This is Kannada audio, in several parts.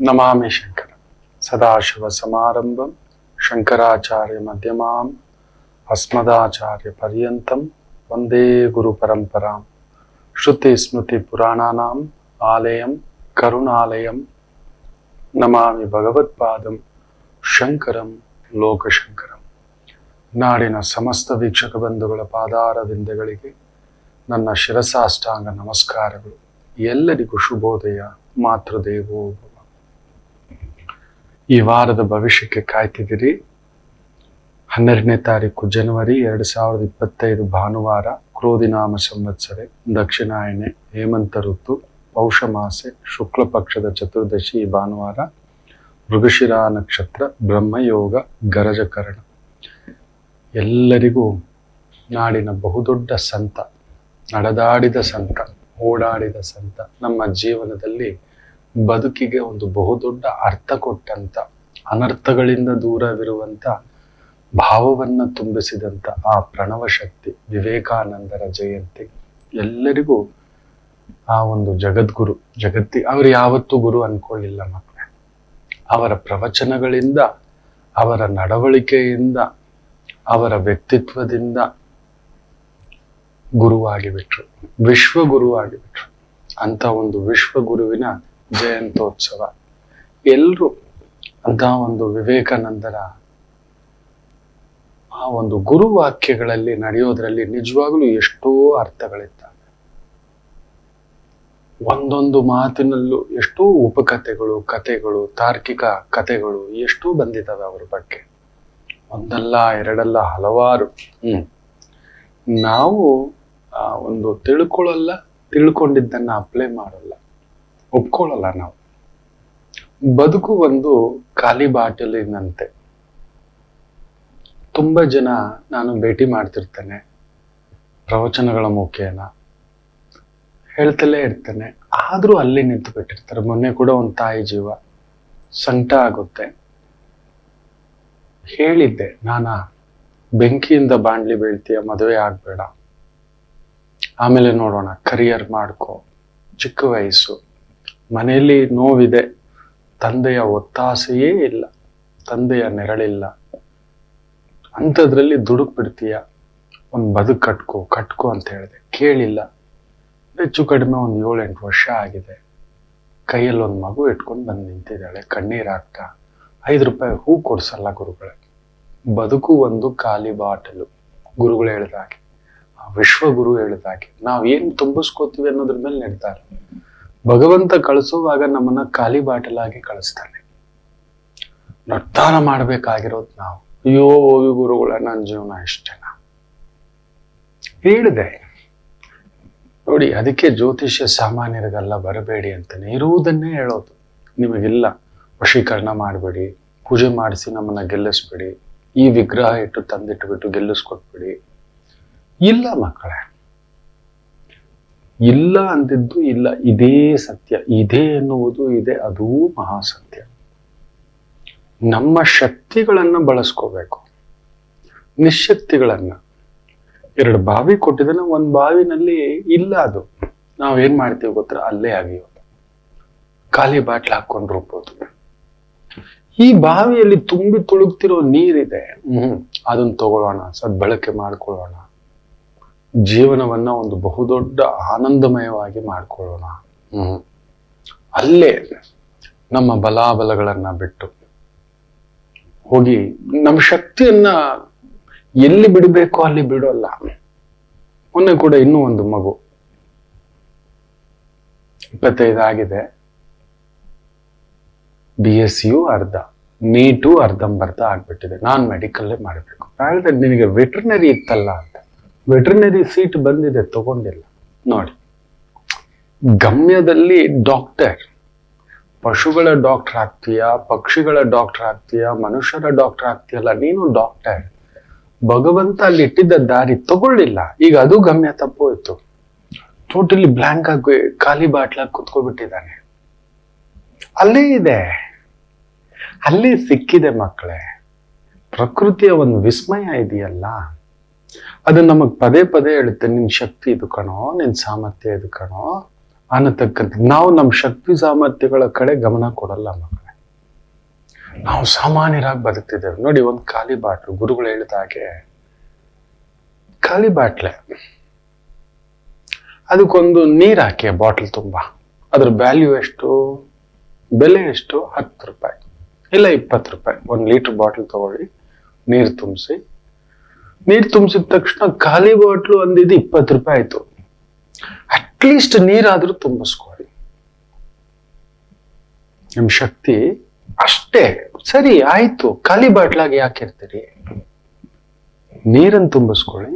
ನಮಾಮಿ ಶಂಕರ ಸದಾಶಿವ ಸಮಾರಂಭಂ ಶಂಕರಾಚಾರ್ಯ ಮಧ್ಯಮಾಂ ಅಸ್ಮದಾಚಾರ್ಯ ಪರ್ಯಂತಂ ವಂದೇ ಗುರು ಪರಂಪರಾಂ ಶ್ರುತಿ ಸ್ಮೃತಿ ಪುರಾಣಾನಾಂ ಆಲಯಂ ಕರುಣಾಲಯಂ ನಮಾಮಿ ಭಗವತ್ಪಾದಂ ಶಂಕರಂ ಲೋಕಶಂಕರಂ. ನಾಡಿನ ಸಮಸ್ತ ವೀಕ್ಷಕ ಬಂಧುಗಳ ಪಾದಾರವಿಂದಗಳಿಗೆ ನನ್ನ ಶಿರಸಾಷ್ಟಾಂಗ ನಮಸ್ಕಾರಗಳು. ಎಲ್ಲರಿಗೂ ಶುಭೋದಯ. ಮಾತೃದೇವೋ ಭವ. ಈ ವಾರದ ಭವಿಷ್ಯಕ್ಕೆ ಕಾಯ್ತಿದ್ದೀರಿ. 12ನೇ ತಾರೀಕು ಜನವರಿ 2025 ಭಾನುವಾರ, ಕ್ರೋಧಿನಾಮ ಸಂವತ್ಸರೆ, ದಕ್ಷಿಣಾಯಣೆ, ಹೇಮಂತ ಋತು, ಪೌಷ ಮಾಸೆ, ಶುಕ್ಲ ಪಕ್ಷದ ಚತುರ್ದಶಿ ಈ ಭಾನುವಾರ, ಮೃಗಶಿರ ನಕ್ಷತ್ರ, ಬ್ರಹ್ಮಯೋಗ, ಗರಜಕರಣ. ಎಲ್ಲರಿಗೂ ನಾಡಿನ ಬಹುದೊಡ್ಡ ಸಂತ, ನಡೆದಾಡಿದ ಸಂತ, ಓಡಾಡಿದ ಸಂತ, ನಮ್ಮ ಜೀವನದಲ್ಲಿ ಬದುಕಿಗೆ ಒಂದು ಬಹುದೊಡ್ಡ ಅರ್ಥ ಕೊಟ್ಟಂತ, ಅನರ್ಥಗಳಿಂದ ದೂರವಿರುವಂತ ಭಾವವನ್ನು ತುಂಬಿಸಿದಂತ ಆ ಪ್ರಣವ ಶಕ್ತಿ ವಿವೇಕಾನಂದರ ಜಯಂತಿ. ಎಲ್ಲರಿಗೂ ಆ ಒಂದು ಜಗದ್ಗುರು, ಅವರು ಯಾವತ್ತೂ ಗುರು ಅನ್ಕೊಳ್ಳಿಲ್ಲ ಮಕ್ಕಳೇ. ಅವರ ಪ್ರವಚನಗಳಿಂದ, ಅವರ ನಡವಳಿಕೆಯಿಂದ, ಅವರ ವ್ಯಕ್ತಿತ್ವದಿಂದ ಗುರುವಾಗಿಬಿಟ್ರು, ವಿಶ್ವಗುರುವಾಗಿಬಿಟ್ರು. ಅಂತ ಒಂದು ವಿಶ್ವಗುರುವಿನ ಜಯಂತ್ಯೋತ್ಸವ. ಎಲ್ಲರೂ ಅಂತ ಒಂದು ವಿವೇಕಾನಂದರ ಆ ಒಂದು ಗುರುವಾಕ್ಯಗಳಲ್ಲಿ ನಡೆಯೋದ್ರಲ್ಲಿ ನಿಜವಾಗ್ಲೂ ಎಷ್ಟೋ ಅರ್ಥಗಳಿದ್ದಾವೆ. ಒಂದೊಂದು ಮಾತಿನಲ್ಲೂ ಎಷ್ಟೋ ಉಪಕಥೆಗಳು, ಕಥೆಗಳು, ತಾರ್ಕಿಕ ಕಥೆಗಳು ಎಷ್ಟೋ ಬಂದಿದ್ದಾವೆ ಅವ್ರ ಬಗ್ಗೆ. ಒಂದಲ್ಲ ಎರಡಲ್ಲ, ಹಲವಾರು. ನಾವು ಒಂದು ತಿಳ್ಕೊಳ್ಳಲ್ಲ, ತಿಳ್ಕೊಂಡಿದ್ದನ್ನ ಅಪ್ಲೈ ಮಾಡಲ್ಲ, ಒಪ್ಕೊಳ್ಳಲ್ಲ. ನಾವು ಬದುಕು ಒಂದು ಖಾಲಿ ಬಾಟಲಿನಂತೆ. ತುಂಬಾ ಜನ ನಾನು ಭೇಟಿ ಮಾಡ್ತಿರ್ತೇನೆ, ಪ್ರವಚನಗಳ ಮುಖೇನ ಹೇಳ್ತಲೇ ಇರ್ತೇನೆ, ಆದ್ರೂ ಅಲ್ಲಿ ನಿಂತು ಬಿಟ್ಟಿರ್ತಾರೆ. ಮೊನ್ನೆ ಕೂಡ ಒಂದು ತಾಯಿ ಜೀವ ಸಂಕಟ ಆಗುತ್ತೆ. ಹೇಳಿದ್ದೆ, ಬೆಂಕಿಯಿಂದ ಬಾಣ್ಲಿ ಬೀಳ್ತೀಯ, ಮದುವೆ ಆಗ್ಬೇಡ, ಆಮೇಲೆ ನೋಡೋಣ, ಕರಿಯರ್ ಮಾಡ್ಕೋ, ಚಿಕ್ಕ ವಯಸ್ಸು, ಮನೆಯಲ್ಲಿ ನೋವಿದೆ, ತಂದೆಯ ಒತ್ತಾಸೆಯೇ ಇಲ್ಲ, ತಂದೆಯ ನೆರಳಿಲ್ಲ, ಅಂಥದ್ರಲ್ಲಿ ದುಡುಕ್ ಬಿಡ್ತೀಯ, ಒಂದು ಬದುಕು ಕಟ್ಕೋ ಅಂತ ಹೇಳಿದೆ. ಕೇಳಿಲ್ಲ. ಹೆಚ್ಚು ಕಡಿಮೆ ಒಂದು 7-8 ವರ್ಷ ಆಗಿದೆ. ಕೈಯಲ್ಲಿ ಒಂದು ಮಗು ಇಟ್ಕೊಂಡು ಬಂದು ನಿಂತಿದ್ದಾಳೆ, ಕಣ್ಣೀರಾಗ್ತಾ. 5 ರೂಪಾಯಿ ಹೂ ಕೊಡ್ಸಲ್ಲ ಗುರುಗಳೇ. ಬದುಕು ಒಂದು ಖಾಲಿ ಬಾಟಲು. ಗುರುಗಳು ಹೇಳಿದಾಗೆ, ವಿಶ್ವಗುರು ಹೇಳಿದಾಗೆ, ನಾವೇನು ತುಂಬಿಸ್ಕೋತೀವಿ ಅನ್ನೋದ್ರ ಮೇಲೆ ನಿರ್ಧಾರ. ಭಗವಂತ ಕಳಿಸುವಾಗ ನಮ್ಮನ್ನ ಖಾಲಿ ಬಾಟಲಾಗಿ ಕಳಿಸ್ತಾನೆ. ನಿರ್ಧಾರ ಮಾಡ್ಬೇಕಾಗಿರೋದು ನಾವು. ಅಯ್ಯೋ ಹೋಗಿ ಗುರುಗಳ, ನನ್ನ ಜೀವನ ಇಷ್ಟೇನಾ ಹೇಳಿದೆ ನೋಡಿ. ಅದಕ್ಕೆ ಜ್ಯೋತಿಷ್ಯ ಸಾಮಾನ್ಯರಿಗೆಲ್ಲ ಬರಬೇಡಿ ಅಂತಾನೆ, ಇರುವುದನ್ನೇ ಹೇಳೋದು. ನಿಮಗಿಲ್ಲ, ವಶೀಕರಣ ಮಾಡಬೇಡಿ, ಪೂಜೆ ಮಾಡಿಸಿ ನಮ್ಮನ್ನ ಗೆಲ್ಲಿಸ್ಬೇಡಿ, ಈ ವಿಗ್ರಹ ಇಟ್ಟು ತಂದಿಟ್ಬಿಟ್ಟು ಗೆಲ್ಲಿಸ್ಕೊಟ್ಬಿಡಿ. ಇಲ್ಲ ಮಕ್ಕಳೇ, ಇಲ್ಲ ಅಂದಿದ್ದು ಇಲ್ಲ, ಇದೇ ಸತ್ಯ. ಇದೆ ಎನ್ನುವುದು ಇದೆ, ಅದೂ ಮಹಾಸತ್ಯ. ನಮ್ಮ ಶಕ್ತಿಗಳನ್ನ ಬಳಸ್ಕೋಬೇಕು. ನಿಶಕ್ತಿಗಳನ್ನ. 2 ಬಾವಿ ಕೊಟ್ಟಿದ್ದಾನೆ, ಒಂದು ಬಾವಿನಲ್ಲಿ ಇಲ್ಲ, ಅದು ನಾವೇನ್ ಮಾಡ್ತೀವಿ ಗೊತ್ತರ, ಅಲ್ಲೇ ಆಗಿರೋದು. ಖಾಲಿ ಬಾಟ್ಲ್ ಹಾಕೊಂಡು ರೂಪೋದು. ಈ ಬಾವಿಯಲ್ಲಿ ತುಂಬಿ ತುಳುಕ್ತಿರೋ ನೀರಿದೆ, ಅದನ್ನ ತಗೊಳ್ಳೋಣ, ಸದ್ಬಳಕೆ ಮಾಡ್ಕೊಳ್ಳೋಣ, ಜೀವನವನ್ನ ಒಂದು ಬಹುದೊಡ್ಡ ಆನಂದಮಯವಾಗಿ ಮಾಡ್ಕೊಳ್ಳೋಣ. ಅಲ್ಲೇ ನಮ್ಮ ಬಲಾಬಲಗಳನ್ನ ಬಿಟ್ಟು ಹೋಗಿ ನಮ್ಮ ಶಕ್ತಿಯನ್ನ ಎಲ್ಲಿ ಬಿಡಬೇಕೋ ಅಲ್ಲಿ ಬಿಡೋಲ್ಲ. ಮೊನ್ನೆ ಕೂಡ ಇನ್ನೂ ಒಂದು ಮಗು 25 ಆಗಿದೆ, BSc ಅರ್ಧ, ನೀಟು ಅರ್ಧಂಬರ್ಧ ಆಗ್ಬಿಟ್ಟಿದೆ. ನಾನು ಮೆಡಿಕಲ್ಲೇ ಮಾಡಬೇಕು. ಹೇಳಿದೆ, ನಿನಗೆ ವೆಟರ್ನರಿ ಇತ್ತಲ್ಲ ಅಂತ. ವೆಟರ್ನರಿ ಸೀಟ್ ಬಂದಿದೆ, ತಗೊಂಡಿಲ್ಲ. ನೋಡಿ, ಗಮ್ಯದಲ್ಲಿ ಡಾಕ್ಟರ್, ಪಶುಗಳ ಡಾಕ್ಟರ್ ಆಗ್ತೀಯಾ, ಪಕ್ಷಿಗಳ ಡಾಕ್ಟರ್ ಆಗ್ತೀಯಾ, ಮನುಷ್ಯರ ಡಾಕ್ಟರ್ ಆಗ್ತೀಯಲ್ಲ, ನೀನು ಡಾಕ್ಟರ್. ಭಗವಂತ ಅಲ್ಲಿ ಇಟ್ಟಿದ್ದ ದಾರಿ ತಗೊಳ್ಳಿಲ್ಲ. ಈಗ ಅದು ಗಮ್ಯ ತಪ್ಪೋಯ್ತು. ಟೋಟಲಿ ಬ್ಲಾಂಕ್ ಆಗಿ ಖಾಲಿ ಬಾಟ್ಲಾಗಿ ಕುತ್ಕೊಬಿಟ್ಟಿದ್ದಾನೆ. ಅಲ್ಲೇ ಇದೆ, ಅಲ್ಲೇ ಸಿಕ್ಕಿದೆ ಮಕ್ಕಳೇ. ಪ್ರಕೃತಿಯ ಒಂದು ವಿಸ್ಮಯ ಇದೆಯಲ್ಲ, ಅದು ನಮಗ್ ಪದೇ ಪದೇ ಹೇಳುತ್ತೆ, ನಿನ್ ಶಕ್ತಿ ಇದು ಕಣೋ, ನಿನ್ ಸಾಮರ್ಥ್ಯ ಇದು ಕಣೋ ಅನ್ನತಕ್ಕಂಥ. ನಾವು ನಮ್ಮ ಶಕ್ತಿ ಸಾಮರ್ಥ್ಯಗಳ ಕಡೆ ಗಮನ ಕೊಡಲ್ಲ ಮಕ್ಕಳೇ. ನಾವು ಸಾಮಾನ್ಯರಾಗಿ ಬದುಕ್ತಿದ್ದೇವೆ ನೋಡಿ. ಒಂದು ಖಾಲಿ ಬಾಟ್ಲು, ಗುರುಗಳು ಹೇಳಿದ ಹಾಗೆ ಖಾಲಿ ಬಾಟ್ಲೆ, ಅದಕ್ಕೊಂದು ನೀರ್ ಹಾಕಿ ಬಾಟ್ಲ್ ತುಂಬಾ, ಅದ್ರ ವ್ಯಾಲ್ಯೂ ಎಷ್ಟು, ಬೆಲೆ ಎಷ್ಟು? 10 ರೂಪಾಯಿ ಇಲ್ಲ 20 ರೂಪಾಯಿ. 1 ಲೀಟರ್ ಬಾಟ್ಲ್ ತಗೊಳ್ಳಿ, ನೀರು ತುಂಬಿಸಿ. ನೀರು ತುಂಬಿಸಿದ ತಕ್ಷಣ ಖಾಲಿ ಬಾಟ್ಲು ಒಂದಿದ್ದು 20 ರೂಪಾಯಿ ಆಯ್ತು. ಅಟ್ಲೀಸ್ಟ್ ನೀರಾದ್ರೂ ತುಂಬಿಸ್ಕೊಳ್ಳಿ. ನಿಮ್ ಶಕ್ತಿ ಅಷ್ಟೇ. ಸರಿ ಆಯ್ತು, ಖಾಲಿ ಬಾಟ್ಲಾಗಿ ಯಾಕಿರ್ತೀರಿ? ನೀರನ್ನು ತುಂಬಿಸ್ಕೊಳ್ಳಿ,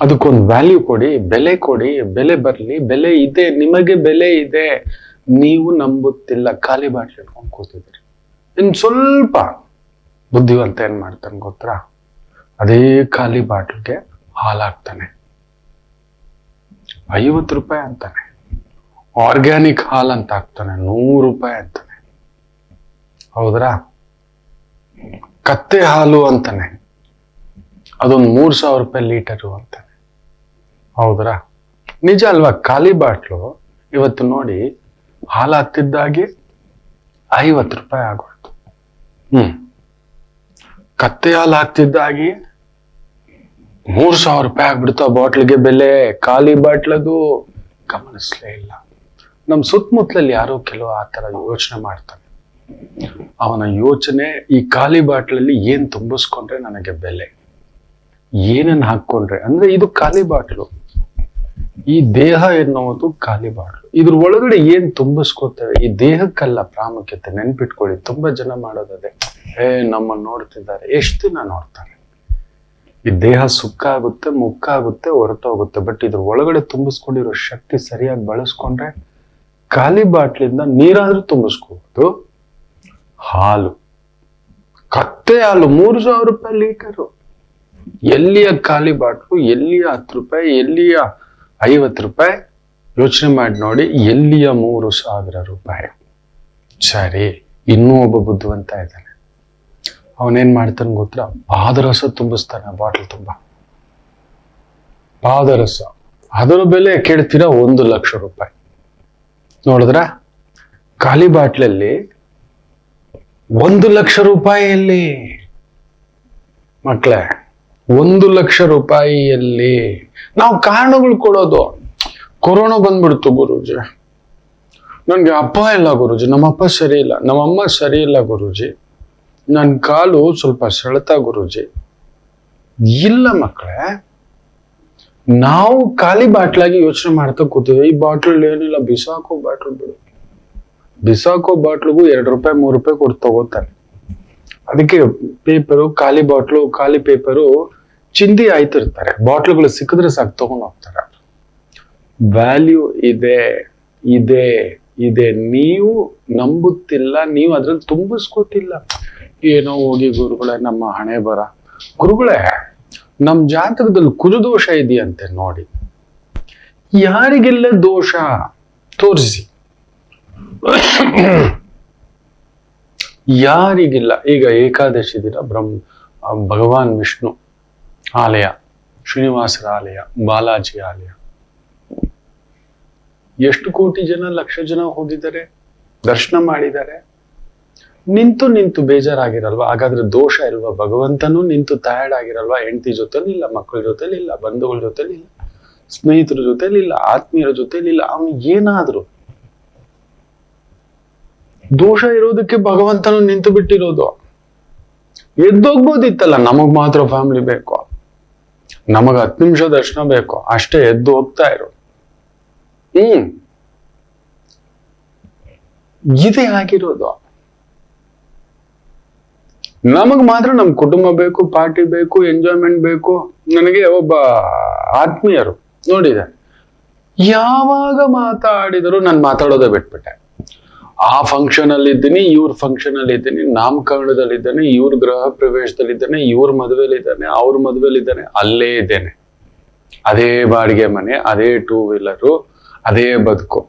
ಅದಕ್ಕೊಂದು ವ್ಯಾಲ್ಯೂ ಕೊಡಿ, ಬೆಲೆ ಕೊಡಿ. ಬೆಲೆ ಬರ್ಲಿ, ಬೆಲೆ ಇದೆ, ನಿಮಗೆ ಬೆಲೆ ಇದೆ. ನೀವು ನಂಬುತ್ತಿಲ್ಲ, ಖಾಲಿ ಬಾಟ್ಲಿ ಇಟ್ಕೊಂಡು ಕೂತಿದ್ರಿ. ಇನ್ ಸ್ವಲ್ಪ ಬುದ್ಧಿವಂತ ಏನ್ ಮಾಡ್ತಾನೆ ಗೊತ್ತಾ? ಅದೇ ಖಾಲಿ ಬಾಟ್ಲಿಗೆ ಹಾಲಾಗ್ತಾನೆ, 50 ರೂಪಾಯಿ ಅಂತಾನೆ. ಆರ್ಗ್ಯಾನಿಕ್ ಹಾಲ್ ಅಂತ ಹಾಕ್ತಾನೆ, 100 ರೂಪಾಯಿ ಅಂತಾನೆ. ಹೌದ್ರಾ? ಕತ್ತೆ ಹಾಲು ಅಂತಾನೆ, ಅದೊಂದು 3000 ರೂಪಾಯಿ ಲೀಟರು ಅಂತಾನೆ. ಹೌದ್ರಾ? ನಿಜ ಅಲ್ವಾ? ಖಾಲಿ ಬಾಟ್ಲು ಇವತ್ತು ನೋಡಿ ಹಾಲು ಹತ್ತಿದ್ದಾಗೆ 50 ರೂಪಾಯಿ ಆಗೋಯ್ತು. ಕತ್ತೆ ಹಾಲು ಹಾಕ್ತಿದ್ದಾಗಿ 3000 ರೂಪಾಯಿ ಆಗ್ಬಿಡ್ತು ಆ ಬಾಟ್ಲಿಗೆ ಬೆಲೆ. ಖಾಲಿ ಬಾಟ್ಲದು ಗಮನಿಸ್ಲೇ ಇಲ್ಲ. ನಮ್ ಸುತ್ತಮುತ್ತಲಲ್ಲಿ ಯಾರೋ ಕೆಲವು ಆ ತರ ಯೋಚನೆ ಮಾಡ್ತಾನೆ. ಅವನ ಯೋಚನೆ ಈ ಖಾಲಿ ಬಾಟ್ಲಲ್ಲಿ ಏನ್ ತುಂಬಿಸ್ಕೊಂಡ್ರೆ ನನಗೆ ಬೆಲೆ, ಏನನ್ನ ಹಾಕೊಂಡ್ರೆ ಅಂದ್ರೆ ಇದು ಖಾಲಿ ಬಾಟ್ಲು. ಈ ದೇಹ ಎನ್ನುವುದು ಖಾಲಿ ಬಾಟ್ಲು. ಇದ್ರ ಒಳಗಡೆ ಏನ್ ತುಂಬಿಸ್ಕೋತೇವೆ, ಈ ದೇಹಕ್ಕಲ್ಲ ಪ್ರಾಮುಖ್ಯತೆ. ನೆನ್ಪಿಟ್ಕೊಳ್ಳಿ, ತುಂಬಾ ಜನ ಮಾಡೋದದೆ. ನಮ್ಮನ್ನ ನೋಡ್ತಿದ್ದಾರೆ, ಎಷ್ಟು ದಿನ ನೋಡ್ತಾರೆ? ಈ ದೇಹ ಸುಕ್ಕ ಆಗುತ್ತೆ, ಮುಕ್ಕ ಆಗುತ್ತೆ, ಹೊರಟೋಗುತ್ತೆ. ಬಟ್ ಇದ್ರ ಒಳಗಡೆ ತುಂಬಿಸ್ಕೊಂಡಿರೋ ಶಕ್ತಿ ಸರಿಯಾಗಿ ಬಳಸ್ಕೊಂಡ್ರೆ ಖಾಲಿ ಬಾಟ್ಲಿಂದ ನೀರಾದ್ರೂ ತುಂಬಿಸ್ಕೋಬಹುದು. ಹಾಲು, ಕತ್ತೆ ಹಾಲು 3000 ರೂಪಾಯಿ ಲೀಟರು. ಎಲ್ಲಿಯ ಖಾಲಿ ಬಾಟ್ಲು, ಎಲ್ಲಿಯ 10 ರೂಪಾಯಿ, ಎಲ್ಲಿಯ 50 ರೂಪಾಯಿ? ಯೋಚನೆ ಮಾಡಿ ನೋಡಿ, ಎಲ್ಲಿಯ 3000 ರೂಪಾಯಿ? ಸರಿ, ಇನ್ನೂ ಒಬ್ಬ ಬುದ್ಧಿವಂತ ಇದ್ದಾನೆ. ಅವನೇನ್ ಮಾಡ್ತಾನೆ ಗೊತ್ತಾ? ಪಾದರಸ ತುಂಬಿಸ್ತಾನೆ ಬಾಟ್ಲ್ ತುಂಬಾ. ಪಾದರಸ, ಅದರ ಬೆಲೆ ಕೇಳ್ತೀರಾ 1 ಲಕ್ಷ ರೂಪಾಯಿ. ನೋಡಿದ್ರ? ಖಾಲಿ ಬಾಟ್ಲಲ್ಲಿ 1 ಲಕ್ಷ ರೂಪಾಯಿಯಲ್ಲಿ ಮಕ್ಕಳೇ, 1 ಲಕ್ಷ ರೂಪಾಯಿಯಲ್ಲಿ ನಾವು ಕಾರಣಗಳು ಕೊಡೋದು. ಕೊರೋನಾ ಬಂದ್ಬಿಡ್ತು ಗುರೂಜಿ, ನನ್ಗೆ ಅಪ್ಪ ಇಲ್ಲ ಗುರೂಜಿ, ನಮ್ಮಪ್ಪ ಸರಿ ಇಲ್ಲ, ನಮ್ಮಮ್ಮ ಸರಿ ಇಲ್ಲ ಗುರೂಜಿ, ನನ್ ಕಾಲು ಸ್ವಲ್ಪ ಸೆಳೆತ ಗುರೂಜಿ. ಇಲ್ಲ ಮಕ್ಕಳೇ, ನಾವು ಖಾಲಿ ಬಾಟ್ಲಾಗಿ ಯೋಚನೆ ಮಾಡ್ತಾ ಕೂತೀವಿ. ಈ ಬಾಟ್ಲ್ ಏನಿಲ್ಲ, ಬಿಸಾಕೋ ಬಾಟ್ಲ್ ಬಿಡು. ಬಿಸಾಕೋ ಬಾಟ್ಲಿಗೂ 2 ರೂಪಾಯಿ 3 ರೂಪಾಯಿ ಕೊಟ್ಟು ತಗೋತಾರೆ. ಅದಕ್ಕೆ ಪೇಪರು, ಖಾಲಿ ಬಾಟ್ಲು, ಖಾಲಿ ಪೇಪರು ಚಿಂದಿ ಆಯ್ತಿರ್ತಾರೆ. ಬಾಟ್ಲುಗಳು ಸಿಕ್ಕಿದ್ರೆ ಸಾಕು ತಗೊಂಡು ಹೋಗ್ತಾರೆ. ವ್ಯಾಲ್ಯೂ ಇದೆ, ಇದೆ, ಇದೆ. ನೀವು ನಂಬುತ್ತಿಲ್ಲ, ನೀವು ಅದ್ರಲ್ಲಿ ತುಂಬಿಸ್ಕೋತಿಲ್ಲ. ಏನೋ ಹೋಗಿ ಗುರುಗಳೇ, ನಮ್ಮ ಹಣೆ ಬರ. ಗುರುಗಳೇ, ನಮ್ ಜಾತಕದಲ್ಲಿ ಕುಜದೋಷ ಇದೆಯಂತೆ ನೋಡಿ. ಯಾರಿಗೆಲ್ಲ ದೋಷ ತೋರಿಸಿ. ಯಾರಿಗಿಲ್ಲ. ಈಗ ಏಕಾದಶಿ ದಿನ ಭಗವಾನ್ ವಿಷ್ಣು ಆಲಯ, ಶ್ರೀನಿವಾಸರ ಆಲಯ, ಬಾಲಾಜಿ ಆಲಯ, ಎಷ್ಟು ಕೋಟಿ ಜನ, ಲಕ್ಷ ಜನ ಹೋಗಿದ್ದಾರೆ, ದರ್ಶನ ಮಾಡಿದ್ದಾರೆ. ನಿಂತು ನಿಂತು ಬೇಜಾರಾಗಿರಲ್ವಾ? ಹಾಗಾದ್ರೆ ದೋಷ ಇಲ್ವಾ? ಭಗವಂತನೂ ನಿಂತು ಟಯರ್ಡ್ ಆಗಿರಲ್ವಾ? ಹೆಂಡತಿ ಜೊತೆಲಿ ಇಲ್ಲ, ಮಕ್ಕಳ ಜೊತೆಲಿ ಇಲ್ಲ, ಬಂಧುಗಳ ಜೊತೆಲಿ ಇಲ್ಲ, ಸ್ನೇಹಿತರ ಜೊತೆಲಿ ಇಲ್ಲ, ಆತ್ಮೀಯರ ಜೊತೆಲಿ ಇಲ್ಲ. ಅವನು ಏನಾದ್ರು ದೋಷ ಇರೋದಕ್ಕೆ ಭಗವಂತನು ನಿಂತು ಬಿಟ್ಟಿರೋದು. ಎದ್ದೋಗ್ಬೋದಿತ್ತಲ್ಲ, ನಮಗ್ ಮಾತ್ರ ಫ್ಯಾಮಿಲಿ ಬೇಕು, ನಮಗ 10 ನಿಮಿಷ ದರ್ಶನ ಬೇಕು ಅಷ್ಟೇ, ಎದ್ದು ಹೋಗ್ತಾ ಇರೋ. ಇದೇ ಆಗಿರೋದು. ನಮಗ್ ಮಾತ್ರ ನಮ್ ಕುಟುಂಬ ಬೇಕು, ಪಾರ್ಟಿ ಬೇಕು, ಎಂಜಾಯ್ಮೆಂಟ್ ಬೇಕು. ನನಗೆ ಒಬ್ಬ ಆತ್ಮೀಯರು ನೋಡಿದೆ, ಯಾವಾಗ ಮಾತಾಡಿದ್ರು ನಾನು ಮಾತಾಡೋದೇ ಬಿಟ್ಬಿಟ್ಟೆ. ಆ ಫಂಕ್ಷನ್ ಅಲ್ಲಿ ಇದ್ದೀನಿ, ಇವ್ರ ಫಂಕ್ಷನ್ ಅಲ್ಲಿ ಇದ್ದೀನಿ, ನಾಮಕರಣದಲ್ಲಿ ಇದ್ದಾನೆ, ಇವ್ರ ಗೃಹ ಪ್ರವೇಶದಲ್ಲಿ ಇದ್ದಾನೆ, ಇವ್ರ ಮದುವೆಲಿದ್ದಾನೆ, ಅವ್ರ ಮದುವೆಲಿದ್ದಾನೆ, ಅಲ್ಲೇ ಇದ್ದೇನೆ. ಅದೇ ಬಾಡಿಗೆ ಮನೆ, ಅದೇ 2 ವೀಲರು, ಅದೇ ಬದುಕು.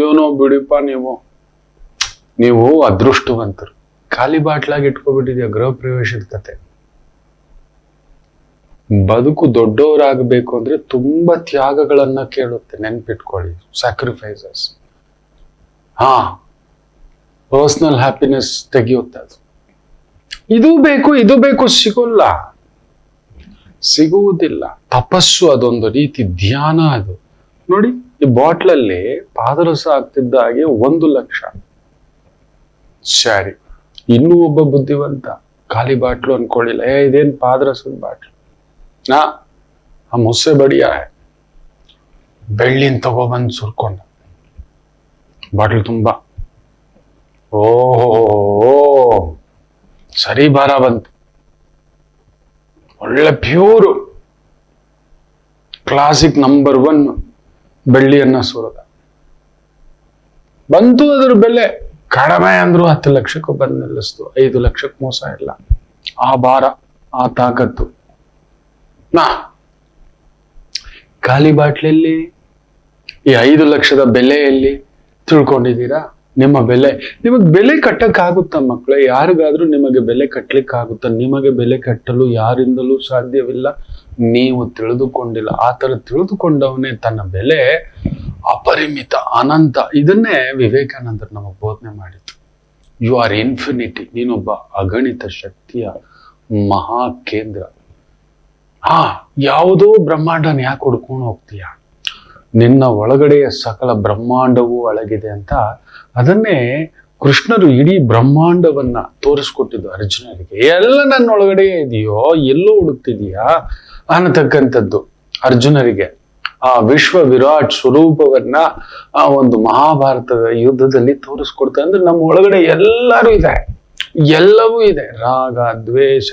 ಏನೋ ಬಿಡಿಪ್ಪ, ನೀವು ಅದೃಷ್ಟವಂತರು. ಖಾಲಿ ಬಾಟ್ಲಾಗಿ ಇಟ್ಕೊಬಿಟ್ಟಿದ್ಯಾ ಗೃಹ ಪ್ರವೇಶದ ಕತೆ. ಬದುಕು ದೊಡ್ಡವರಾಗಬೇಕು ಅಂದ್ರೆ ತುಂಬಾ ತ್ಯಾಗಗಳನ್ನ ಕೇಳುತ್ತೆ, ನೆನ್ಪಿಟ್ಕೊಳ್ಳಿ. ಸ್ಯಾಕ್ರಿಫೈಸಸ್. ಪರ್ಸನಲ್ ಹ್ಯಾಪಿನೆಸ್ ತೆಗೆಯುತ್ತೆ ಅದು. ಇದು ಬೇಕು ಸಿಗೋಲ್ಲ, ಸಿಗುವುದಿಲ್ಲ. ತಪಸ್ಸು ಅದೊಂದು ರೀತಿ ಧ್ಯಾನ ಅದು. ನೋಡಿ, ಈ ಬಾಟ್ಲಲ್ಲಿ ಪಾದರಸ ಆಗ್ತಿದ್ದ ಹಾಗೆ 1,00,000. ಸರಿ, ಇನ್ನೂ ಒಬ್ಬ ಬುದ್ಧಿವಂತ ಖಾಲಿ ಬಾಟ್ಲು ಅನ್ಕೊಳ್ಳಿಲ್ಲ, ಇದೇನ್ ಪಾದರಸದ ಬಾಟ್ಲು, ಆ ಮುಸ್ಸೆ ಬಡಿಯ ಬೆಳ್ಳಿನ ತಗೊಬಂದು ಸುರ್ಕೊಂಡ ಬಾಟ್ಲು ತುಂಬಾ. ಓಹೋ, ಸರಿ ಭಾರ ಬಂತು. ಒಳ್ಳೆ ಪ್ಯೂರು ಕ್ಲಾಸಿಕ್ ನಂಬರ್ 1 ಬೆಳ್ಳಿಯನ್ನ ಸುರದ. ಬಂತು ಅದ್ರ ಬೆಲೆ ಕಡಿಮೆ ಅಂದ್ರು 10 ಲಕ್ಷಕ್ಕೂ ಬಂದು ನಿಲ್ಲಿಸ್ತು. 5 ಲಕ್ಷಕ್ಕೆ ಮೋಸ ಇಲ್ಲ. ಆ ಭಾರ, ಆ ತಾಕತ್ತು. ಖಾಲಿ ಬಾಟ್ಲಲ್ಲಿ ಈ 5 ಲಕ್ಷದ ಬೆಲೆಯಲ್ಲಿ ತಿಳ್ಕೊಂಡಿದ್ದೀರಾ? ನಿಮ್ಮ ಬೆಲೆ, ನಿಮಗೆ ಬೆಲೆ ಕಟ್ಟಕ್ಕಾಗುತ್ತಾ ಮಕ್ಕಳೇ? ಯಾರಿಗಾದ್ರೂ ನಿಮಗೆ ಬೆಲೆ ಕಟ್ಟಲಿಕ್ಕಾಗುತ್ತಾ? ನಿಮಗೆ ಬೆಲೆ ಕಟ್ಟಲು ಯಾರಿಂದಲೂ ಸಾಧ್ಯವಿಲ್ಲ. ನೀವು ತಿಳಿದುಕೊಂಡಿಲ್ಲ. ಆ ತರ ತಿಳಿದುಕೊಂಡವನೇ ತನ್ನ ಬೆಲೆ ಅಪರಿಮಿತ, ಅನಂತ. ಇದನ್ನೇ ವಿವೇಕಾನಂದರು ನಮಗೆ ಬೋಧನೆ ಮಾಡಿದ್ರು. You are infinity. ನೀನೊಬ್ಬ ಅಗಣಿತ ಶಕ್ತಿಯ ಮಹಾ ಕೇಂದ್ರ. ಯಾವುದೋ ಬ್ರಹ್ಮಾಂಡನ ಯಾಕೆ ಹುಡ್ಕೊಂಡು ಹೋಗ್ತೀಯ? ನಿನ್ನ ಒಳಗಡೆಯ ಸಕಲ ಬ್ರಹ್ಮಾಂಡವೂ ಅಡಗಿದೆ ಅಂತ ಅದನ್ನೇ ಕೃಷ್ಣರು ಇಡೀ ಬ್ರಹ್ಮಾಂಡವನ್ನ ತೋರಿಸ್ಕೊಟ್ಟಿದ್ದು ಅರ್ಜುನರಿಗೆ. ಎಲ್ಲ ನನ್ನ ಒಳಗಡೆ ಇದೆಯೋ, ಎಲ್ಲೋ ಹುಡುಕ್ತಿದೀಯಾ ಅನ್ನತಕ್ಕಂಥದ್ದು ಅರ್ಜುನರಿಗೆ. ಆ ವಿಶ್ವ ವಿರಾಟ್ ಸ್ವರೂಪವನ್ನ ಆ ಒಂದು ಮಹಾಭಾರತದ ಯುದ್ಧದಲ್ಲಿ ತೋರಿಸ್ಕೊಡ್ತಾರೆ. ಅಂದ್ರೆ ನಮ್ಮ ಒಳಗಡೆ ಎಲ್ಲರೂ ಇದೆ, ಎಲ್ಲವೂ ಇದೆ. ರಾಗ, ದ್ವೇಷ,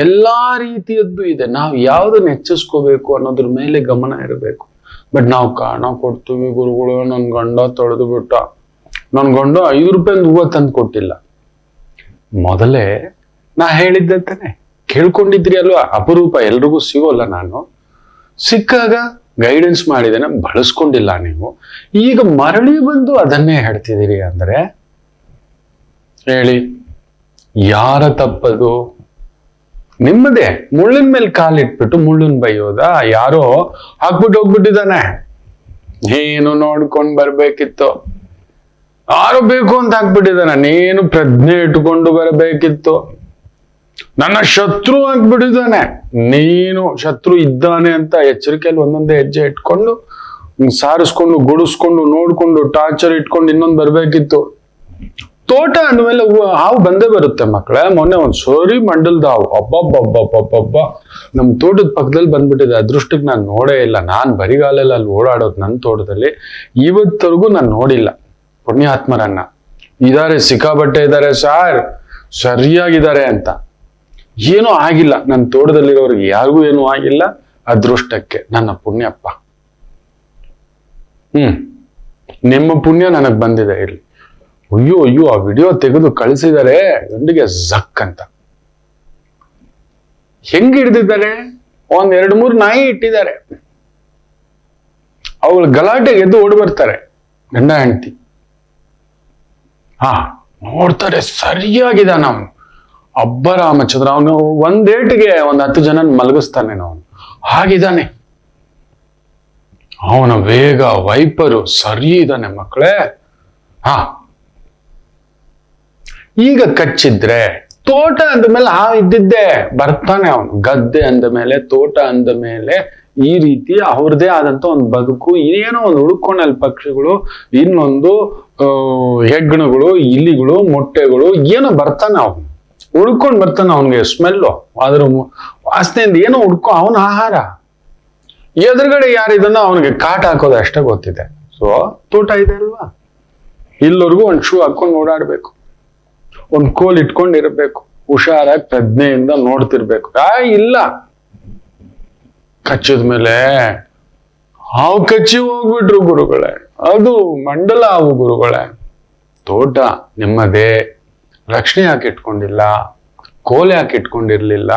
ಎಲ್ಲಾ ರೀತಿಯದ್ದು ಇದೆ. ನಾವು ಯಾವ್ದನ್ನ ಹೆಚ್ಚಿಸ್ಕೋಬೇಕು ಅನ್ನೋದ್ರ ಮೇಲೆ ಗಮನ ಇರಬೇಕು. ಬಟ್ ನಾವು ಕಾರಣ ಕೊಡ್ತೀವಿ, ಗುರುಗಳು ನನ್ ಗಂಡ ತೊಳೆದು ಬಿಟ್ಟ, ನನ್ ಗಂಡ 5 ರೂಪಾಯಿ ಹೂವು ತಂದು ಕೊಟ್ಟಿಲ್ಲ. ಮೊದಲೇ ನಾ ಹೇಳಿದ್ದೆ ತಾನೆ, ಕೇಳ್ಕೊಂಡಿದ್ರಿ ಅಲ್ವಾ? ಅಪರೂಪ, ಎಲ್ರಿಗೂ ಸಿಗೋಲ್ಲ. ನಾನು ಸಿಕ್ಕಾಗ ಗೈಡೆನ್ಸ್ ಮಾಡಿದ್ದೇನೆ, ಬಳಸ್ಕೊಂಡಿಲ್ಲ ನೀವು. ಈಗ ಮರಳಿ ಬಂದು ಅದನ್ನೇ ಹೇಳ್ತಿದ್ದೀರಿ ಅಂದ್ರೆ ಹೇಳಿ, ಯಾರ ತಪ್ಪದು? ನಿಮ್ಮದೇ. ಮುಳ್ಳಿನ ಮೇಲೆ ಕಾಲಿಟ್ಬಿಟ್ಟು ಮುಳ್ಳನ್ ಬೈಯೋದ? ಯಾರೋ ಹಾಕ್ಬಿಟ್ಟು ಹೋಗ್ಬಿಟ್ಟಿದ್ದಾನೆ, ನೀನು ನೋಡ್ಕೊಂಡ್ ಬರ್ಬೇಕಿತ್ತು. ಯಾರು ಬೇಕು ಅಂತ ಹಾಕ್ಬಿಟ್ಟಿದ್ದಾನೆ, ನೀನು ಪ್ರಜ್ಞೆ ಇಟ್ಕೊಂಡು ಬರಬೇಕಿತ್ತು. ನನ್ನ ಶತ್ರು ಹಾಕ್ಬಿಟ್ಟಿದ್ದಾನೆ, ನೀನು ಶತ್ರು ಇದ್ದಾನೆ ಅಂತ ಎಚ್ಚರಿಕೆಯಲ್ಲಿ ಒಂದೊಂದೇ ಹೆಜ್ಜೆ ಇಟ್ಕೊಂಡು ಸಾರಿಸ್ಕೊಂಡು ಗುಡಿಸ್ಕೊಂಡು ನೋಡ್ಕೊಂಡು ಟಾರ್ಚರ್ ಇಟ್ಕೊಂಡು ಇನ್ನೊಂದು ಬರ್ಬೇಕಿತ್ತು. ತೋಟ ಅಂದ್ಮೇಲೆ ಹಾವು ಬಂದೇ ಬರುತ್ತೆ ಮಕ್ಕಳೇ. ಮೊನ್ನೆ ಒಂದ್ ಸೋರಿ ಮಂಡಲ್ದ ಹಾವು, ಅಬ್ಬಬ್ಬಬ್ಬಬ್ಬಬ್ಬ ನಮ್ ತೋಟದ ಪಕ್ಕದಲ್ಲಿ ಬಂದ್ಬಿಟ್ಟಿದೆ. ಅದೃಷ್ಟಕ್ಕೆ ನಾನು ನೋಡೇ ಇಲ್ಲ. ನಾನ್ ಬರಿಗಾಲೆಲ್ಲ ಅಲ್ಲಿ ಓಡಾಡೋದು ನನ್ನ ತೋಟದಲ್ಲಿ. ಇವತ್ತರೆಗೂ ನಾನು ನೋಡಿಲ್ಲ. ಪುಣ್ಯಾತ್ಮರನ್ನ ಇದಾರೆ, ಸಿಕ್ಕಾಬಟ್ಟೆ ಇದ್ದಾರೆ ಸಾರ್, ಸರಿಯಾಗಿದ್ದಾರೆ ಅಂತ. ಏನೂ ಆಗಿಲ್ಲ ನನ್ನ ತೋಟದಲ್ಲಿರೋರಿಗೆ, ಯಾರಿಗೂ ಏನೂ ಆಗಿಲ್ಲ. ಅದೃಷ್ಟಕ್ಕೆ, ನನ್ನ ಪುಣ್ಯಪ್ಪ. ನಿಮ್ಮ ಪುಣ್ಯ ನನಗ್ ಬಂದಿದೆ. ಇಲ್ಲಿ ಅಯ್ಯೋ ಆ ವಿಡಿಯೋ ತೆಗೆದು ಕಳಿಸಿದ್ದಾರೆ ಗಂಡಿಗೆ ಜಕ್ ಅಂತ. ಹೆಂಗ್ ಹಿಡ್ದಿದ್ದಾರೆ? 1-2-3 ನಾಯಿ ಇಟ್ಟಿದ್ದಾರೆ. ಅವಳು ಗಲಾಟೆಗೆ ಎದ್ದು ಓಡಿ ಬರ್ತಾರೆ ಗಂಡ ಹೆಂಡತಿ. ನೋಡ್ತಾರೆ, ಸರಿಯಾಗಿದ್ದಾನ ಅವನು. ಅಬ್ಬ ರಾಮಚಂದ್ರ, ಅವನು ಒಂದೇಟಿಗೆ 10 ಜನ ಮಲಗಿಸ್ತಾನೆ ಅವನು. ಹಾಗಿದ್ದಾನೆ ಅವನ ವೇಗ, ವೈಪರು ಸರಿ ಇದ್ದಾನೆ ಮಕ್ಕಳೇ. ಈಗ ಕಚ್ಚಿದ್ರೆ ತೋಟ ಅಂದ ಮೇಲೆ ಇದ್ದಿದ್ದೆ ಬರ್ತಾನೆ ಅವನು. ಗದ್ದೆ ಅಂದ ಮೇಲೆ, ತೋಟ ಅಂದ ಮೇಲೆ ಈ ರೀತಿ ಅವ್ರದೇ ಆದಂತ ಒಂದು ಬದುಕು. ಏನೋ ಒಂದು ಹುಡುಕೊಂಡಲ್ಲಿ ಪಕ್ಷಿಗಳು, ಇನ್ನೊಂದು ಹೆಗ್ಗಣಗಳು, ಇಲಿಗಳು, ಮೊಟ್ಟೆಗಳು, ಏನೋ ಬರ್ತಾನೆ ಅವನು. ಹುಡ್ಕೊಂಡ್ ಬರ್ತಾನೆ. ಅವನಿಗೆ ಸ್ಮೆಲ್ಲು, ಅದ್ರ ವಾಸನೆಯಿಂದ ಏನೋ ಹುಡ್ಕೊ, ಅವನ ಆಹಾರ. ಎದುರುಗಡೆ ಯಾರಿದನ್ನೋ ಅವನಿಗೆ ಕಾಟ ಹಾಕೋದು ಅಷ್ಟೇ ಗೊತ್ತಿದೆ. ಸೊ ತೋಟ ಇದೆ ಅಲ್ವಾ, ಇಲ್ಲವರೆಗೂ ಒಂದು ಶೂ ಹಾಕೊಂಡು ಓಡಾಡ್ಬೇಕು, ಒಂದು ಕೋಲ್ ಇಟ್ಕೊಂಡಿರ್ಬೇಕು, ಹುಷಾರಾಗಿ ಪ್ರಜ್ಞೆಯಿಂದ ನೋಡ್ತಿರ್ಬೇಕು. ಇಲ್ಲ ಕಚ್ಚಿದ್ಮೇಲೆ ಹಾವು ಕಚ್ಚಿ ಹೋಗ್ಬಿಟ್ರು ಗುರುಗಳೇ, ಅದು ಮಂಡಲ ಹಾವು ಗುರುಗಳೇ. ತೋಟ ನಿಮ್ಮದೇ, ರಕ್ಷಣೆ ಯಾಕೆ ಇಟ್ಕೊಂಡಿಲ್ಲ, ಕೋಲೆ ಯಾಕೆ ಇಟ್ಕೊಂಡಿರ್ಲಿಲ್ಲ?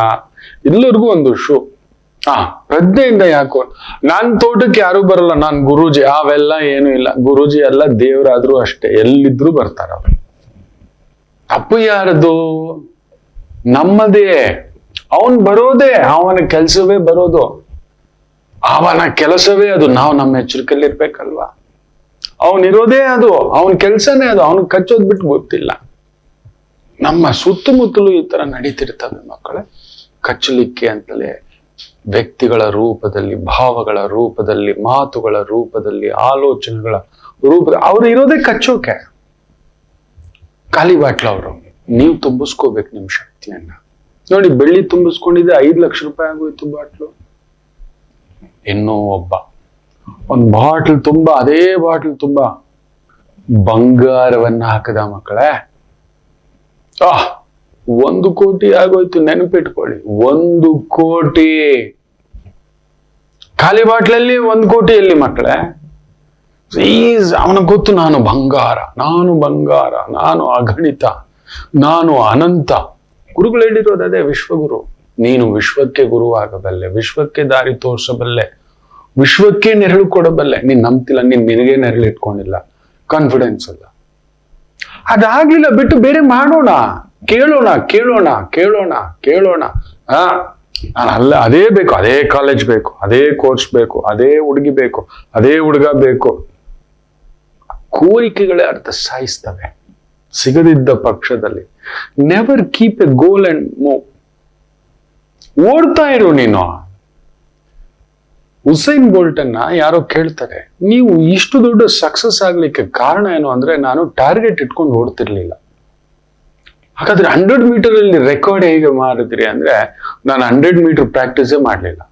ಇಲ್ಲರಿಗೂ ಒಂದು ಶೂ. ಪ್ರಜ್ಞೆಯಿಂದ ಯಾಕೋ ನಾನ್ ತೋಟಕ್ಕೆ ಯಾರು ಬರಲ್ಲ, ನಾನ್ ಗುರೂಜಿ, ಅವೆಲ್ಲ ಏನು ಇಲ್ಲ. ಗುರೂಜಿ ಎಲ್ಲ ದೇವರಾದ್ರೂ ಅಷ್ಟೇ, ಎಲ್ಲಿದ್ರು ಬರ್ತಾರ. ತಪ್ಪು ಯಾರದು? ನಮ್ಮದೇ. ಅವನ್ ಬರೋದೇ, ಅವನ ಕೆಲಸವೇ ಬರೋದು, ಅವನ ಕೆಲಸವೇ ಅದು. ನಾವು ನಮ್ಮ ಎಚ್ಚರಿಕೆಯಲ್ಲಿ ಇರ್ಬೇಕಲ್ವಾ? ಅವನಿರೋದೇ ಅದು, ಅವನ ಕೆಲ್ಸನೇ ಅದು, ಅವನ್ ಕಚ್ಚೋದ್ ಬಿಟ್ಟು ಗೊತ್ತಿಲ್ಲ. ನಮ್ಮ ಸುತ್ತಮುತ್ತಲು ಈ ತರ ನಡೀತಿರ್ತವೆ ಮಕ್ಕಳೇ. ಕಚ್ಚಲಿಕ್ಕೆ ಅಂತಲೇ ವ್ಯಕ್ತಿಗಳ ರೂಪದಲ್ಲಿ, ಭಾವಗಳ ರೂಪದಲ್ಲಿ, ಮಾತುಗಳ ರೂಪದಲ್ಲಿ, ಆಲೋಚನೆಗಳ ರೂಪದಲ್ಲಿ ಅವ್ರು ಇರೋದೇ ಕಚ್ಚೋಕೆ. ಖಾಲಿ ಬಾಟ್ಲ ಅವರು. ನೀವು ತುಂಬಿಸ್ಕೋಬೇಕು ನಿಮ್ ಶಕ್ತಿಯನ್ನ. ನೋಡಿ, ಬೆಳ್ಳಿ ತುಂಬಿಸ್ಕೊಂಡಿದ್ದೆ 5 ಲಕ್ಷ ರೂಪಾಯಿ ಆಗೋಯ್ತು ಬಾಟ್ಲು. ಇನ್ನೂ ಒಬ್ಬ ಒಂದ್ ಬಾಟ್ಲ್ ತುಂಬಾ, ಅದೇ ಬಾಟ್ಲ್ ತುಂಬಾ ಬಂಗಾರವನ್ನ ಹಾಕದ ಮಕ್ಕಳೇ. 1 ಕೋಟಿ ಆಗೋಯ್ತು. ನೆನಪಿಟ್ಕೊಳ್ಳಿ, 1 ಕೋಟಿ. ಖಾಲಿ ಬಾಟ್ಲಲ್ಲಿ 1 ಕೋಟಿಯಲ್ಲಿ ಮಕ್ಕಳೇ. ಅವನಿಗೆ ಗೊತ್ತು, ನಾನು ಬಂಗಾರ, ನಾನು ಅಗಣಿತ, ನಾನು ಅನಂತ. ಗುರುಗಳು ಹೇಳಿರೋದು ಅದೇ, ವಿಶ್ವಗುರು. ನೀನು ವಿಶ್ವಕ್ಕೆ ಗುರು ಆಗಬಲ್ಲೆ, ವಿಶ್ವಕ್ಕೆ ದಾರಿ ತೋರಿಸಬಲ್ಲೆ, ವಿಶ್ವಕ್ಕೆ ನೆರಳು ಕೊಡಬಲ್ಲೆ. ನೀನ್ ನಂಬ್ತಿಲ್ಲ, ನಿನಗೆ ನೆರಳು ಇಟ್ಕೊಂಡಿಲ್ಲ, ಕಾನ್ಫಿಡೆನ್ಸ್ ಇಲ್ಲ. ಅದಾಗ್ಲಿಲ್ಲ ಬಿಟ್ಟು ಬೇರೆ ಮಾಡೋಣ, ಕೇಳೋಣ. ನಾನು ಅದೇ ಬೇಕು, ಅದೇ ಕಾಲೇಜ್ ಬೇಕು, ಅದೇ ಕೋರ್ಸ್ ಬೇಕು, ಅದೇ ಹುಡುಗಿ ಬೇಕು, ಅದೇ ಹುಡುಗ ಬೇಕು. ಕೋರಿಕೆಗಳೇ ಅರ್ಥ ಸಾಯಿಸ್ತವೆ ಸಿಗದಿದ್ದ ಪಕ್ಷದಲ್ಲಿ. Never keep a goal and move. ಓಡ್ತಾ ಇರು ನೀನು. ಉಸೈನ್ ಬೋಲ್ಟ್ ಅನ್ನ ಯಾರೋ ಕೇಳ್ತಾರೆ, ನೀವು ಇಷ್ಟು ದೊಡ್ಡ ಸಕ್ಸಸ್ ಆಗ್ಲಿಕ್ಕೆ ಕಾರಣ ಏನು ಅಂದ್ರೆ, ನಾನು ಟಾರ್ಗೆಟ್ ಇಟ್ಕೊಂಡು ಓಡ್ತಿರ್ಲಿಲ್ಲ. ಹಾಗಾದ್ರೆ 100 ಮೀಟರ್ ಅಲ್ಲಿ ರೆಕಾರ್ಡ್ ಹೇಗೆ ಮಾಡಿದ್ರಿ ಅಂದ್ರೆ, ನಾನು 100 ಮೀಟರ್ ಪ್ರಾಕ್ಟೀಸೇ ಮಾಡ್ಲಿಲ್ಲ.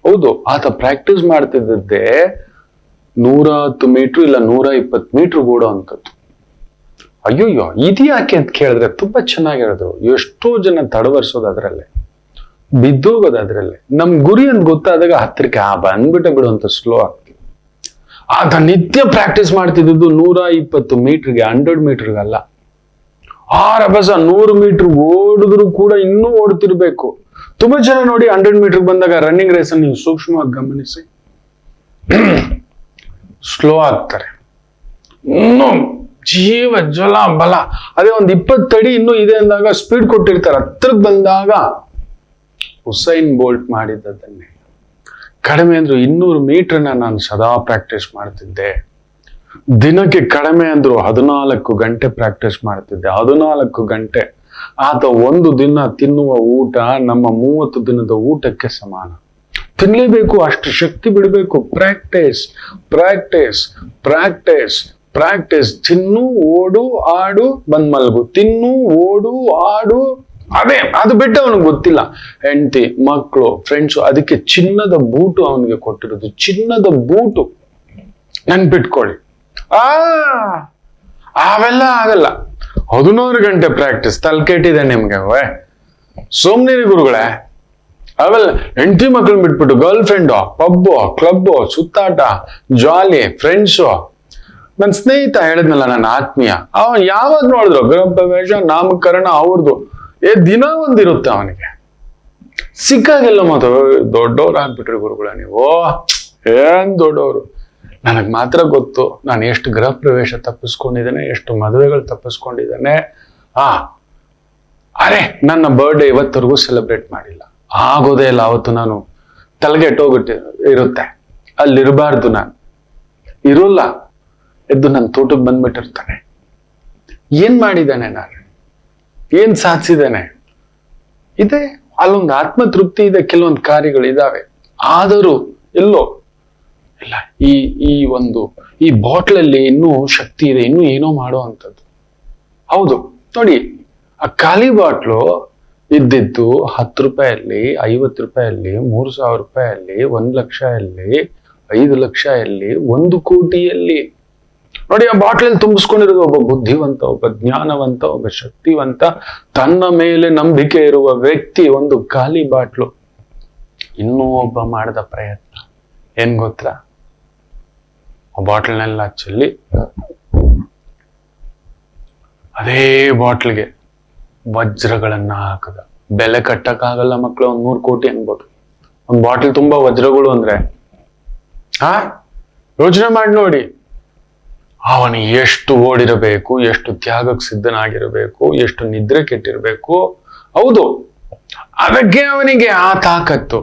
ಹೌದು, ಆತ ಪ್ರಾಕ್ಟೀಸ್ ಮಾಡ್ತಿದ್ದೆ 110 ಮೀಟರ್ ಇಲ್ಲ 120 ಮೀಟರ್ ಓಡೋ ಅಂತದ್ದು. ಅಯ್ಯೋಯ್ಯೋ, ಇದ್ಯಾಕೆ ಅಂತ ಕೇಳಿದ್ರೆ ತುಂಬಾ ಚೆನ್ನಾಗಿ ಹೇಳಿದ್ರು. ಎಷ್ಟೋ ಜನ ತಡವರ್ಸೋದು ಅದ್ರಲ್ಲೇ, ಬಿದ್ದೋಗೋದು ಅದ್ರಲ್ಲೇ. ನಮ್ ಗುರಿ ಅಂತ ಗೊತ್ತಾದಾಗ ಹತ್ತಿರಕ್ಕೆ ಬಂದ್ಬಿಟ್ಟೆ ಬಿಡು ಅಂತ ಸ್ಲೋ ಆಗ್ತೀವಿ. ಆತ ನಿತ್ಯ ಪ್ರಾಕ್ಟೀಸ್ ಮಾಡ್ತಿದ್ದು 120 ಮೀಟರ್ಗೆ, 100 ಮೀಟರ್ಗೆ ಅಲ್ಲ. 100 ಮೀಟರ್ ಓಡಿದ್ರು ಕೂಡ ಇನ್ನೂ ಓಡ್ತಿರ್ಬೇಕು. ತುಂಬಾ ಜನ ನೋಡಿ 100 ಮೀಟರ್ ಬಂದಾಗ ರನ್ನಿಂಗ್ ರೇಸ್ ನೀವು ಸೂಕ್ಷ್ಮವಾಗಿ ಗಮನಿಸಿ, ಸ್ಲೋ ಆಗ್ತಾರೆ. ಇನ್ನು ಜೀವ ಜ್ವಲ ಬಲ, ಅದೇ ಒಂದು 20 ಅಡಿ ಇನ್ನೂ ಇದೆ ಅಂದಾಗ ಸ್ಪೀಡ್ ಕೊಟ್ಟಿರ್ತಾರೆ. ಹತ್ರಕ್ಕೆ ಬಂದಾಗ ಉಸೈನ್ ಬೋಲ್ಟ್ ಮಾಡಿದ್ದನ್ನೇ. ಕಡಿಮೆ ಅಂದ್ರು 200 ಮೀಟರ್ನ ನಾನು ಸದಾ ಪ್ರಾಕ್ಟೀಸ್ ಮಾಡ್ತಿದ್ದೆ. ದಿನಕ್ಕೆ ಕಡಿಮೆ ಅಂದ್ರು 14 ಗಂಟೆ ಪ್ರಾಕ್ಟೀಸ್ ಮಾಡ್ತಿದ್ದೆ. 14 ಗಂಟೆ. ಆತ ಒಂದು ದಿನ ತಿನ್ನುವ ಊಟ ನಮ್ಮ 30 ದಿನದ ಊಟಕ್ಕೆ ಸಮಾನ. ತಿನ್ಲೇಬೇಕು, ಅಷ್ಟು ಶಕ್ತಿ ಬಿಡಬೇಕು. Practice practice practice practice. ತಿನ್ನು, ಓಡು, ಆಡು, ಬಂದ್ ಮಲ್ಗು. ತಿನ್ನು, ಓಡು, ಆಡು. ಅದು ಬಿಟ್ಟು ಅವನಿಗೆ ಗೊತ್ತಿಲ್ಲ. ಹೆಂಡತಿ, ಮಕ್ಕಳು, ಫ್ರೆಂಡ್ಸು. ಅದಕ್ಕೆ ಚಿನ್ನದ ಬೂಟು ಅವನಿಗೆ ಕೊಟ್ಟಿರೋದು, ಚಿನ್ನದ ಬೂಟು. ನೆನ್ಪಿಟ್ಕೊಳ್ಳಿ. ಅವೆಲ್ಲ ಆಗಲ್ಲ. 14 ಗಂಟೆ ಪ್ರಾಕ್ಟೀಸ್. ತಲೆಕೆಟ್ಟಿದೆ ನಿಮ್ಗೆ. ಸೋಮ್ನೇರಿ ಗುರುಗಳೇ, ಅವೆಲ್ಲ ಹೆಂಡತಿ ಮಕ್ಕಳನ್ನ ಬಿಟ್ಬಿಟ್ಟು ಗರ್ಲ್ ಫ್ರೆಂಡು, ಪಬ್ಬು, ಕ್ಲಬ್ಬು, ಸುತ್ತಾಟ, ಜಾಲಿ, ಫ್ರೆಂಡ್ಸು. ನನ್ನ ಸ್ನೇಹಿತ ಹೇಳಿದ್ನಲ್ಲ, ನನ್ನ ಆತ್ಮೀಯ, ಅವನ್ ಯಾವಾಗ ನೋಡಿದ್ರು ಗೃಹ ಪ್ರವೇಶ, ನಾಮಕರಣ ಅವ್ರದ್ದು ದಿನ ಒಂದಿರುತ್ತೆ ಅವನಿಗೆ. ಸಿಕ್ಕಾಗೆಲ್ಲ ಮಾತು, ದೊಡ್ಡವ್ರು ಆಗ್ಬಿಟ್ರಿ ಗುರುಗಳ ನೀವು, ಏನ್ ದೊಡ್ಡವರು. ನನಗ್ ಮಾತ್ರ ಗೊತ್ತು ನಾನು ಎಷ್ಟು ಗೃಹ ಪ್ರವೇಶ ತಪ್ಪಿಸ್ಕೊಂಡಿದ್ದೇನೆ, ಎಷ್ಟು ಮದುವೆಗಳು ತಪ್ಪಿಸ್ಕೊಂಡಿದ್ದೇನೆ. ಅರೆ, ನನ್ನ ಬರ್ಡೇ ಇವತ್ತವರೆಗೂ ಸೆಲೆಬ್ರೇಟ್ ಮಾಡಿಲ್ಲ. ಆಗೋದೇ ಇಲ್ಲ. ಅವತ್ತು ನಾನು ತಲೆಗೆಟ್ಟೋಗ್ಬಿಟ್ಟು ಇರುತ್ತೆ. ಅಲ್ಲಿರಬಾರ್ದು, ನಾನು ಇರೋಲ್ಲ. ಎದ್ದು ನನ್ನ ತೋಟಕ್ಕೆ ಬಂದ್ಬಿಟ್ಟಿರ್ತಾನೆ. ಏನ್ ಮಾಡಿದ್ದಾನೆ ನಾನು, ಏನ್ ಸಾಧಿಸಿದ್ದೇನೆ ಇದೆ. ಅಲ್ಲೊಂದು ಆತ್ಮ ತೃಪ್ತಿ ಇದೆ, ಕೆಲವೊಂದು ಕಾರ್ಯಗಳು ಇದಾವೆ. ಆದರೂ ಎಲ್ಲೋ ಇಲ್ಲ. ಈ ಬಾಟ್ಲಲ್ಲಿ ಇನ್ನೂ ಶಕ್ತಿ ಇದೆ, ಇನ್ನೂ ಏನೋ ಮಾಡೋ ಅಂಥದ್ದು. ಹೌದು ನೋಡಿ, ಆ ಖಾಲಿ ಬಾಟ್ಲು ಇದ್ದಿದ್ದು 10 ರೂಪಾಯಲ್ಲಿ, 50 ರೂಪಾಯಲ್ಲಿ, 3000 ರೂಪಾಯಲ್ಲಿ, 1 ಲಕ್ಷ ಅಲ್ಲಿ, 5 ಲಕ್ಷ ಅಲ್ಲಿ, 1 ಕೋಟಿಯಲ್ಲಿ. ನೋಡಿ, ಆ ಬಾಟ್ಲಲ್ಲಿ ತುಂಬಿಸ್ಕೊಂಡಿರೋದು ಒಬ್ಬ ಬುದ್ಧಿವಂತ, ಒಬ್ಬ ಜ್ಞಾನವಂತ, ಒಬ್ಬ ಶಕ್ತಿವಂತ, ತನ್ನ ಮೇಲೆ ನಂಬಿಕೆ ಇರುವ ವ್ಯಕ್ತಿ. ಒಂದು ಖಾಲಿ ಬಾಟ್ಲು. ಇನ್ನೂ ಒಬ್ಬ ಮಾಡಿದ ಪ್ರಯತ್ನ ಏನ್ ಗೊತ್ತಾ? ಆ ಬಾಟ್ಲ್ನೆಲ್ಲ ಚೆಲ್ಲಿ ಅದೇ ಬಾಟ್ಲ್ಗೆ ವಜ್ರಗಳನ್ನ ಹಾಕದ. ಬೆಲೆ ಕಟ್ಟಕ್ಕಾಗಲ್ಲ ಮಕ್ಕಳು. 100 ಕೋಟಿ ಅನ್ಬೋದು. ಒಂದ್ ಬಾಟ್ಲ್ ತುಂಬಾ ವಜ್ರಗಳು ಅಂದ್ರೆ ಯೋಚನೆ ಮಾಡಿ ನೋಡಿ. ಅವನು ಎಷ್ಟು ಓಡಿರಬೇಕು, ಎಷ್ಟು ತ್ಯಾಗಕ್ಕೆ ಸಿದ್ಧನಾಗಿರಬೇಕು, ಎಷ್ಟು ನಿದ್ರೆ ಕೆಟ್ಟಿರ್ಬೇಕು. ಹೌದು, ಅದಕ್ಕೆ ಅವನಿಗೆ ಆ ತಾಕತ್ತು.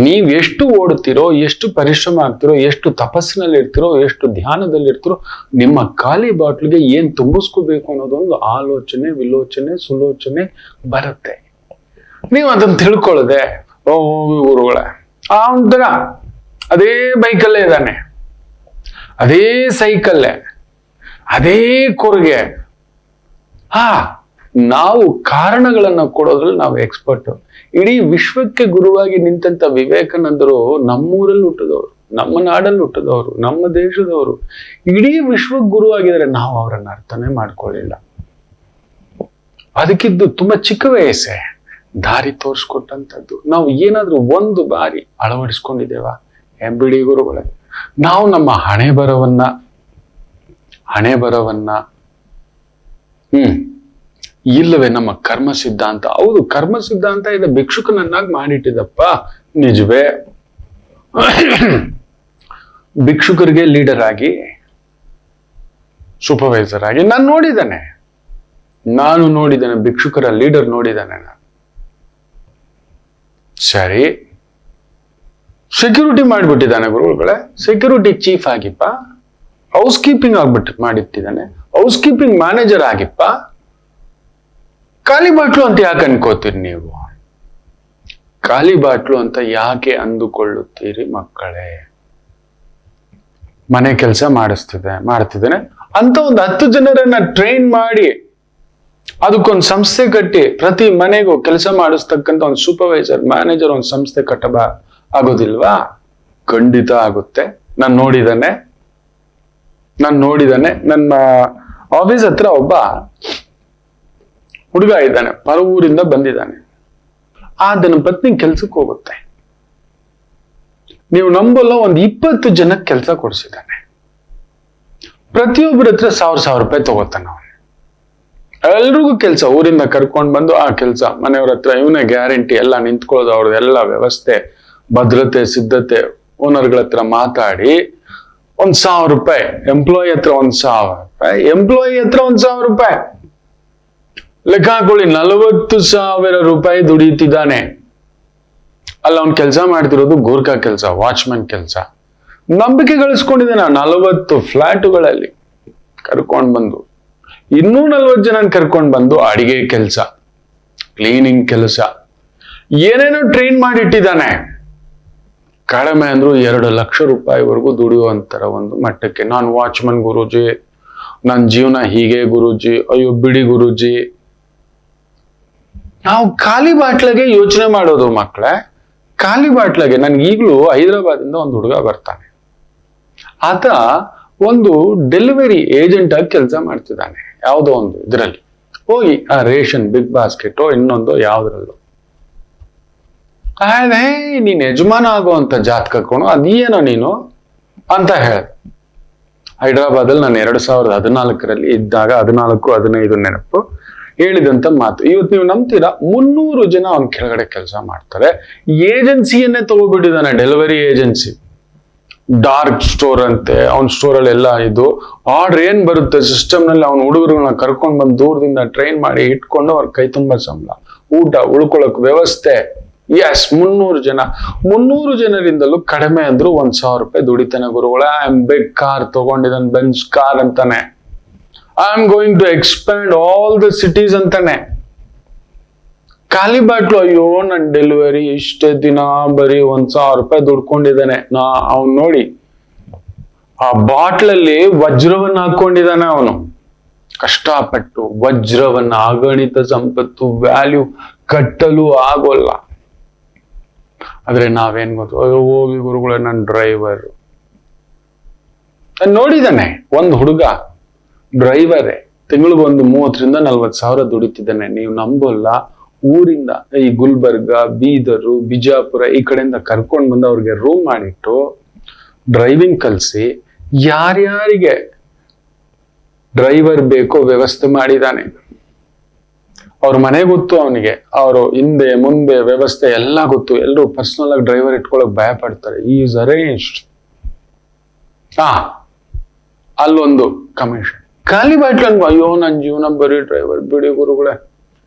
ನೀವ್ ಎಷ್ಟು ಓಡ್ತಿರೋ, ಎಷ್ಟು ಪರಿಶ್ರಮ ಆಗ್ತಿರೋ, ಎಷ್ಟು ತಪಸ್ಸಿನಲ್ಲಿ ಇರ್ತಿರೋ, ಎಷ್ಟು ಧ್ಯಾನದಲ್ಲಿ ಇರ್ತಿರೋ, ನಿಮ್ಮ ಖಾಲಿ ಬಾಟ್ಲಿಗೆ ಏನ್ ತುಂಬಿಸ್ಕೋಬೇಕು ಅನ್ನೋದೊಂದು ಆಲೋಚನೆ, ವಿಲೋಚನೆ, ಸುಲೋಚನೆ ಬರುತ್ತೆ. ನೀವು ಅದನ್ನ ತಿಳ್ಕೊಳ್ಳದೆ ಗುರುಗಳೇ ಒಂಥರ ಅದೇ ಬೈಕಲ್ಲೇ ಇದ್ದಾನೆ, ಅದೇ ಸೈಕಲ್ಲೇ, ಅದೇ ಕೊರ್ಗೆ. ನಾವು ಕಾರಣಗಳನ್ನ ಕೊಡೋದ್ರಲ್ಲಿ ನಾವು ಎಕ್ಸ್ಪರ್ಟ್. ಇಡೀ ವಿಶ್ವಕ್ಕೆ ಗುರುವಾಗಿ ನಿಂತಂತ ವಿವೇಕಾನಂದರು ನಮ್ಮೂರಲ್ಲಿ ಹುಟ್ಟಿದವರು, ನಮ್ಮ ನಾಡಲ್ಲಿ ಹುಟ್ಟಿದವರು, ನಮ್ಮ ದೇಶದವರು. ಇಡೀ ವಿಶ್ವಕ್ಕೆ ಗುರು ಆಗಿದ್ದಾರೆ. ನಾವು ಅವರನ್ನ ಅರ್ಥನೇ ಮಾಡ್ಕೊಳ್ಳಿಲ್ಲ. ಅದಕ್ಕಿದ್ದು ತುಂಬಾ ಚಿಕ್ಕ ವಯಸ್ಸೇ ದಾರಿ ತೋರಿಸ್ಕೊಟ್ಟಂಥದ್ದು. ನಾವು ಏನಾದ್ರೂ ಒಂದು ಬಾರಿ ಅಳವಡಿಸ್ಕೊಂಡಿದ್ದೇವ? ಬಿಡಿ ಗುರುಗಳೇ, ನಾವು ನಮ್ಮ ಹಣೆ ಬರವನ್ನ ಇಲ್ಲವೇ ನಮ್ಮ ಕರ್ಮ ಸಿದ್ಧಾಂತ. ಹೌದು, ಕರ್ಮ ಸಿದ್ಧಾಂತ ಇದೆ, ಭಿಕ್ಷುಕನನ್ನಾಗಿ ಮಾಡಿಟ್ಟಿದಪ್ಪ, ನಿಜವೇ. ಭಿಕ್ಷುಕರಿಗೆ ಲೀಡರ್ ಆಗಿ, ಸೂಪರ್ವೈಸರ್ ಆಗಿ ನಾನು ನೋಡಿದ್ದೇನೆ, ಭಿಕ್ಷುಕರ ಲೀಡರ್ ನೋಡಿದ್ದಾನೆ ನಾನು. ಸರಿ, ಸೆಕ್ಯೂರಿಟಿ ಮಾಡಿಬಿಟ್ಟಿದ್ದಾನೆ ಗುರುಗಳೇ, ಸೆಕ್ಯೂರಿಟಿ ಚೀಫ್ ಆಗಿಪ್ಪ, ಹೌಸ್ ಕೀಪಿಂಗ್ ಮಾಡಿಟ್ಟಿದ್ದಾನೆ, ಹೌಸ್ ಕೀಪಿಂಗ್ ಮ್ಯಾನೇಜರ್ ಆಗಿಪ್ಪ. ಖಾಲಿ ಬಾಟ್ಲು ಅಂತ ಯಾಕೆ ಅನ್ಕೋತೀರಿ ನೀವು? ಖಾಲಿ ಬಾಟ್ಲು ಅಂತ ಯಾಕೆ ಅಂದುಕೊಳ್ಳುತ್ತೀರಿ ಮಕ್ಕಳೇ? ಮನೆ ಕೆಲಸ ಮಾಡ್ತಿದ್ದೇನೆ ಅಂತ ಒಂದು 10 ಜನರನ್ನ ಟ್ರೈನ್ ಮಾಡಿ ಅದಕ್ಕೊಂದು ಸಂಸ್ಥೆ ಕಟ್ಟಿ ಪ್ರತಿ ಮನೆಗೂ ಕೆಲಸ ಮಾಡಿಸ್ತಕ್ಕಂಥ ಒಂದು ಸೂಪರ್ವೈಸರ್, ಮ್ಯಾನೇಜರ್ ಒಂದು ಸಂಸ್ಥೆ ಆಗೋದಿಲ್ವಾ? ಖಂಡಿತ ಆಗುತ್ತೆ. ನಾನು ನೋಡಿದಾನೆ. ನನ್ನ ಆಫೀಸ್ ಹತ್ರ ಒಬ್ಬ ಹುಡುಗ ಇದ್ದಾನೆ, ಪರ ಊರಿಂದ ಬಂದಿದ್ದಾನೆ. ನನ್ನ ಪತ್ನಿ ಕೆಲ್ಸಕ್ಕೆ ಹೋಗುತ್ತೆ. ನೀವು ನಂಬಲ್ಲ, ಒಂದು 20 ಜನಕ್ಕೆ ಕೆಲಸ ಕೊಡಿಸಿದ್ದಾನೆ. ಪ್ರತಿಯೊಬ್ಬರ ಹತ್ರ 1000 ರೂಪಾಯಿ ತಗೋತಾನ ಅವನು. ಎಲ್ರಿಗೂ ಕೆಲಸ, ಊರಿಂದ ಕರ್ಕೊಂಡ್ ಬಂದು ಆ ಕೆಲಸ, ಮನೆಯವ್ರ ಹತ್ರ ಇವನೇ ಗ್ಯಾರಂಟಿ, ಎಲ್ಲ ನಿಂತ್ಕೊಳ್ಳೋದು, ಅವ್ರದ್ದೆಲ್ಲ ವ್ಯವಸ್ಥೆ, ಭದ್ರತೆ, ಸಿದ್ಧತೆ, ಓನರ್ಗಳ ಹತ್ರ ಮಾತಾಡಿ 1000 ರೂಪಾಯಿ, ಎಂಪ್ಲಾಯಿ ಹತ್ರ 1000 ರೂಪಾಯಿ, ಎಂಪ್ಲಾಯಿ ಹತ್ರ 1000 ರೂಪಾಯಿ ಲೆಕ್ಕ ಹಾಕೊಳ್ಳಿ. 40,000 ರೂಪಾಯಿ ದುಡಿಯುತ್ತಿದ್ದಾನೆ. ಅಲ್ಲ, ಅವ್ನು ಕೆಲಸ ಮಾಡ್ತಿರೋದು ಗೋರ್ಖಾ ಕೆಲಸ, ವಾಚ್ಮನ್ ಕೆಲಸ. ನಂಬಿಕೆ ಗಳಿಸ್ಕೊಂಡಿದ್ದಾನೆ. 40 ಫ್ಲಾಟುಗಳಲ್ಲಿ ಕರ್ಕೊಂಡ್ ಬಂದು, ಇನ್ನೂ 40 ಜನ ಕರ್ಕೊಂಡ್ ಬಂದು ಅಡಿಗೆ ಕೆಲಸ, ಕ್ಲೀನಿಂಗ್ ಕೆಲಸ, ಏನೇನೋ ಟ್ರೈನ್ ಮಾಡಿಟ್ಟಿದ್ದಾನೆ. ಕಡಿಮೆ ಅಂದ್ರೂ 2 ಲಕ್ಷ ರೂಪಾಯಿವರೆಗೂ ದುಡಿಯುವಂತರ ಒಂದು ಮಟ್ಟಕ್ಕೆ. ನಾನು ವಾಚ್ಮನ್ ಗುರೂಜಿ, ನನ್ನ ಜೀವನ ಹೀಗೆ ಗುರೂಜಿ. ಅಯ್ಯೋ ಬಿಡಿ ಗುರೂಜಿ. ನಾವು ಖಾಲಿ ಬಾಟ್ಲಿಗೆ ಯೋಚನೆ ಮಾಡೋದು ಮಕ್ಕಳೇ, ಖಾಲಿ ಬಾಟ್ಲಿಗೆ. ನನ್ಗೆ ಈಗಲೂ ಹೈದರಾಬಾದಿಂದ ಒಂದು ಹುಡುಗ ಬರ್ತಾನೆ. ಆತ ಒಂದು ಡೆಲಿವರಿ ಏಜೆಂಟ್ ಆಗಿ ಕೆಲಸ ಮಾಡ್ತಿದ್ದಾನೆ, ಯಾವುದೋ ಒಂದು ಇದರಲ್ಲಿ ಹೋಗಿ, ಆ ರೇಷನ್ ಬಿಗ್ ಬಾಸ್ಕೆಟೋ ಇನ್ನೊಂದು ಯಾವ್ದ್ರಲ್ಲೂ. ನೀನ್ ಯಜಮಾನ ಆಗುವಂತ ಜಾತಕ ಕಣೋ, ಅದೇನೋ ನೀನು ಅಂತ ಹೇಳ್ದೆ. ಹೈದರಾಬಾದಲ್ಲಿ ನಾನು 2014 ಇದ್ದಾಗ 14-15 ನೆನಪು ಹೇಳಿದಂತ ಮಾತು. ಇವತ್ತು ನೀವು ನಂಬ್ತೀರಾ, 300 ಜನ ಅವನ ಕೆಳಗಡೆ ಕೆಲಸ ಮಾಡ್ತಾರೆ. ಏಜೆನ್ಸಿಯನ್ನೇ ತಗೋಬಿಟ್ಟಿದ್ದಾನೆ, ಡೆಲಿವರಿ ಏಜೆನ್ಸಿ. ಡಾರ್ಕ್ ಸ್ಟೋರ್ ಅಂತೆ, ಅವನ ಸ್ಟೋರಲ್ಲಿ ಎಲ್ಲ ಇದು ಆರ್ಡರ್ ಏನ್ ಬರುತ್ತೆ ಸಿಸ್ಟಮ್ ನಲ್ಲಿ, ಅವನ ಹುಡುಗರುಗಳನ್ನ ಕರ್ಕೊಂಡ್ ಬಂದು ದೂರದಿಂದ ಟ್ರೈನ್ ಮಾಡಿ ಇಟ್ಕೊಂಡು ಅವ್ರ ಕೈ ತುಂಬ ಸಂಬಳ, ಊಟ, ಉಳ್ಕೊಳಕ್ ವ್ಯವಸ್ಥೆ. ಎಸ್, 300 ಜನರಿಂದಲೂ ಕಡಿಮೆ ಅಂದ್ರು 1000 ರೂಪಾಯಿ ದುಡಿತಾನೆ ಗುರುಗಳ. ಐ ಆಮ್ ಬಿಗ್ ಕಾರ್ ತಗೊಂಡಿದ್ದಾನೆ, ಬೆಂಚ್ ಕಾರ್ ಅಂತಾನೆ. I am going to expand all the cities ಅಂತಾನೆ. ಖಾಲಿ ಬಾಟ್ಲು, ಅಯ್ಯೋ ನನ್ ಡೆಲಿವರಿ ಇಷ್ಟೇ ದಿನ ಬರೀ 1000 ರೂಪಾಯಿ ದುಡ್ಕೊಂಡಿದ್ದಾನೆ. ಅವ್ನು ನೋಡಿ, ಆ ಬಾಟ್ಲಲ್ಲಿ ವಜ್ರವನ್ನ ಹಾಕೊಂಡಿದ್ದಾನೆ ಅವನು. ಕಷ್ಟಪಟ್ಟು ವಜ್ರವನ್ನ, ಅಗಣಿತ ಸಂಪತ್ತು, ವ್ಯಾಲ್ಯೂ ಕಟ್ಟಲು ಆಗೋಲ್ಲ. ಆದ್ರೆ ನಾವೇನ್ ಗೊತ್ತು, ಹೋಗಿ ಗುರುಗಳೇ ನನ್ನ ಡ್ರೈವರ್. ನೋಡಿದಾನೆ ಒಂದು ಹುಡುಗ ಡ್ರೈವರೇ, ತಿಂಗಳಿಗೊಂದು 30,000-40,000 ದುಡಿತಿದ್ದಾನೆ. ನೀವು ನಂಬೋಲ್ಲ, ಊರಿಂದ ಈ ಗುಲ್ಬರ್ಗ, ಬೀದರು, ಬಿಜಾಪುರ ಈ ಕಡೆಯಿಂದ ಕರ್ಕೊಂಡ್ ಬಂದು ಅವ್ರಿಗೆ ರೂಮ್ ಮಾಡಿಟ್ಟು ಡ್ರೈವಿಂಗ್ ಕಲಿಸಿ, ಯಾರ್ಯಾರಿಗೆ ಡ್ರೈವರ್ ಬೇಕೋ ವ್ಯವಸ್ಥೆ ಮಾಡಿದ್ದಾನೆ. ಅವ್ರ ಮನೆ ಗೊತ್ತು ಅವನಿಗೆ, ಅವರು ಹಿಂದೆ ಮುಂದೆ ವ್ಯವಸ್ಥೆ ಎಲ್ಲ ಗೊತ್ತು. ಎಲ್ಲರೂ ಪರ್ಸನಲ್ ಆಗಿ ಡ್ರೈವರ್ ಇಟ್ಕೊಳಕ್ ಭಯ ಪಡ್ತಾರೆ. Is arranged. ಅಲ್ಲೊಂದು ಕಮಿಷನ್. ಖಾಲಿ ಬಾಟ್ಲು ಅನ್ಕೋ, ಅಯ್ಯೋ ನನ್ನ ಜೀವನ ಬರೀ ಡ್ರೈವರ್, ಬಿಡಿ ಗುರುಗಳೇ.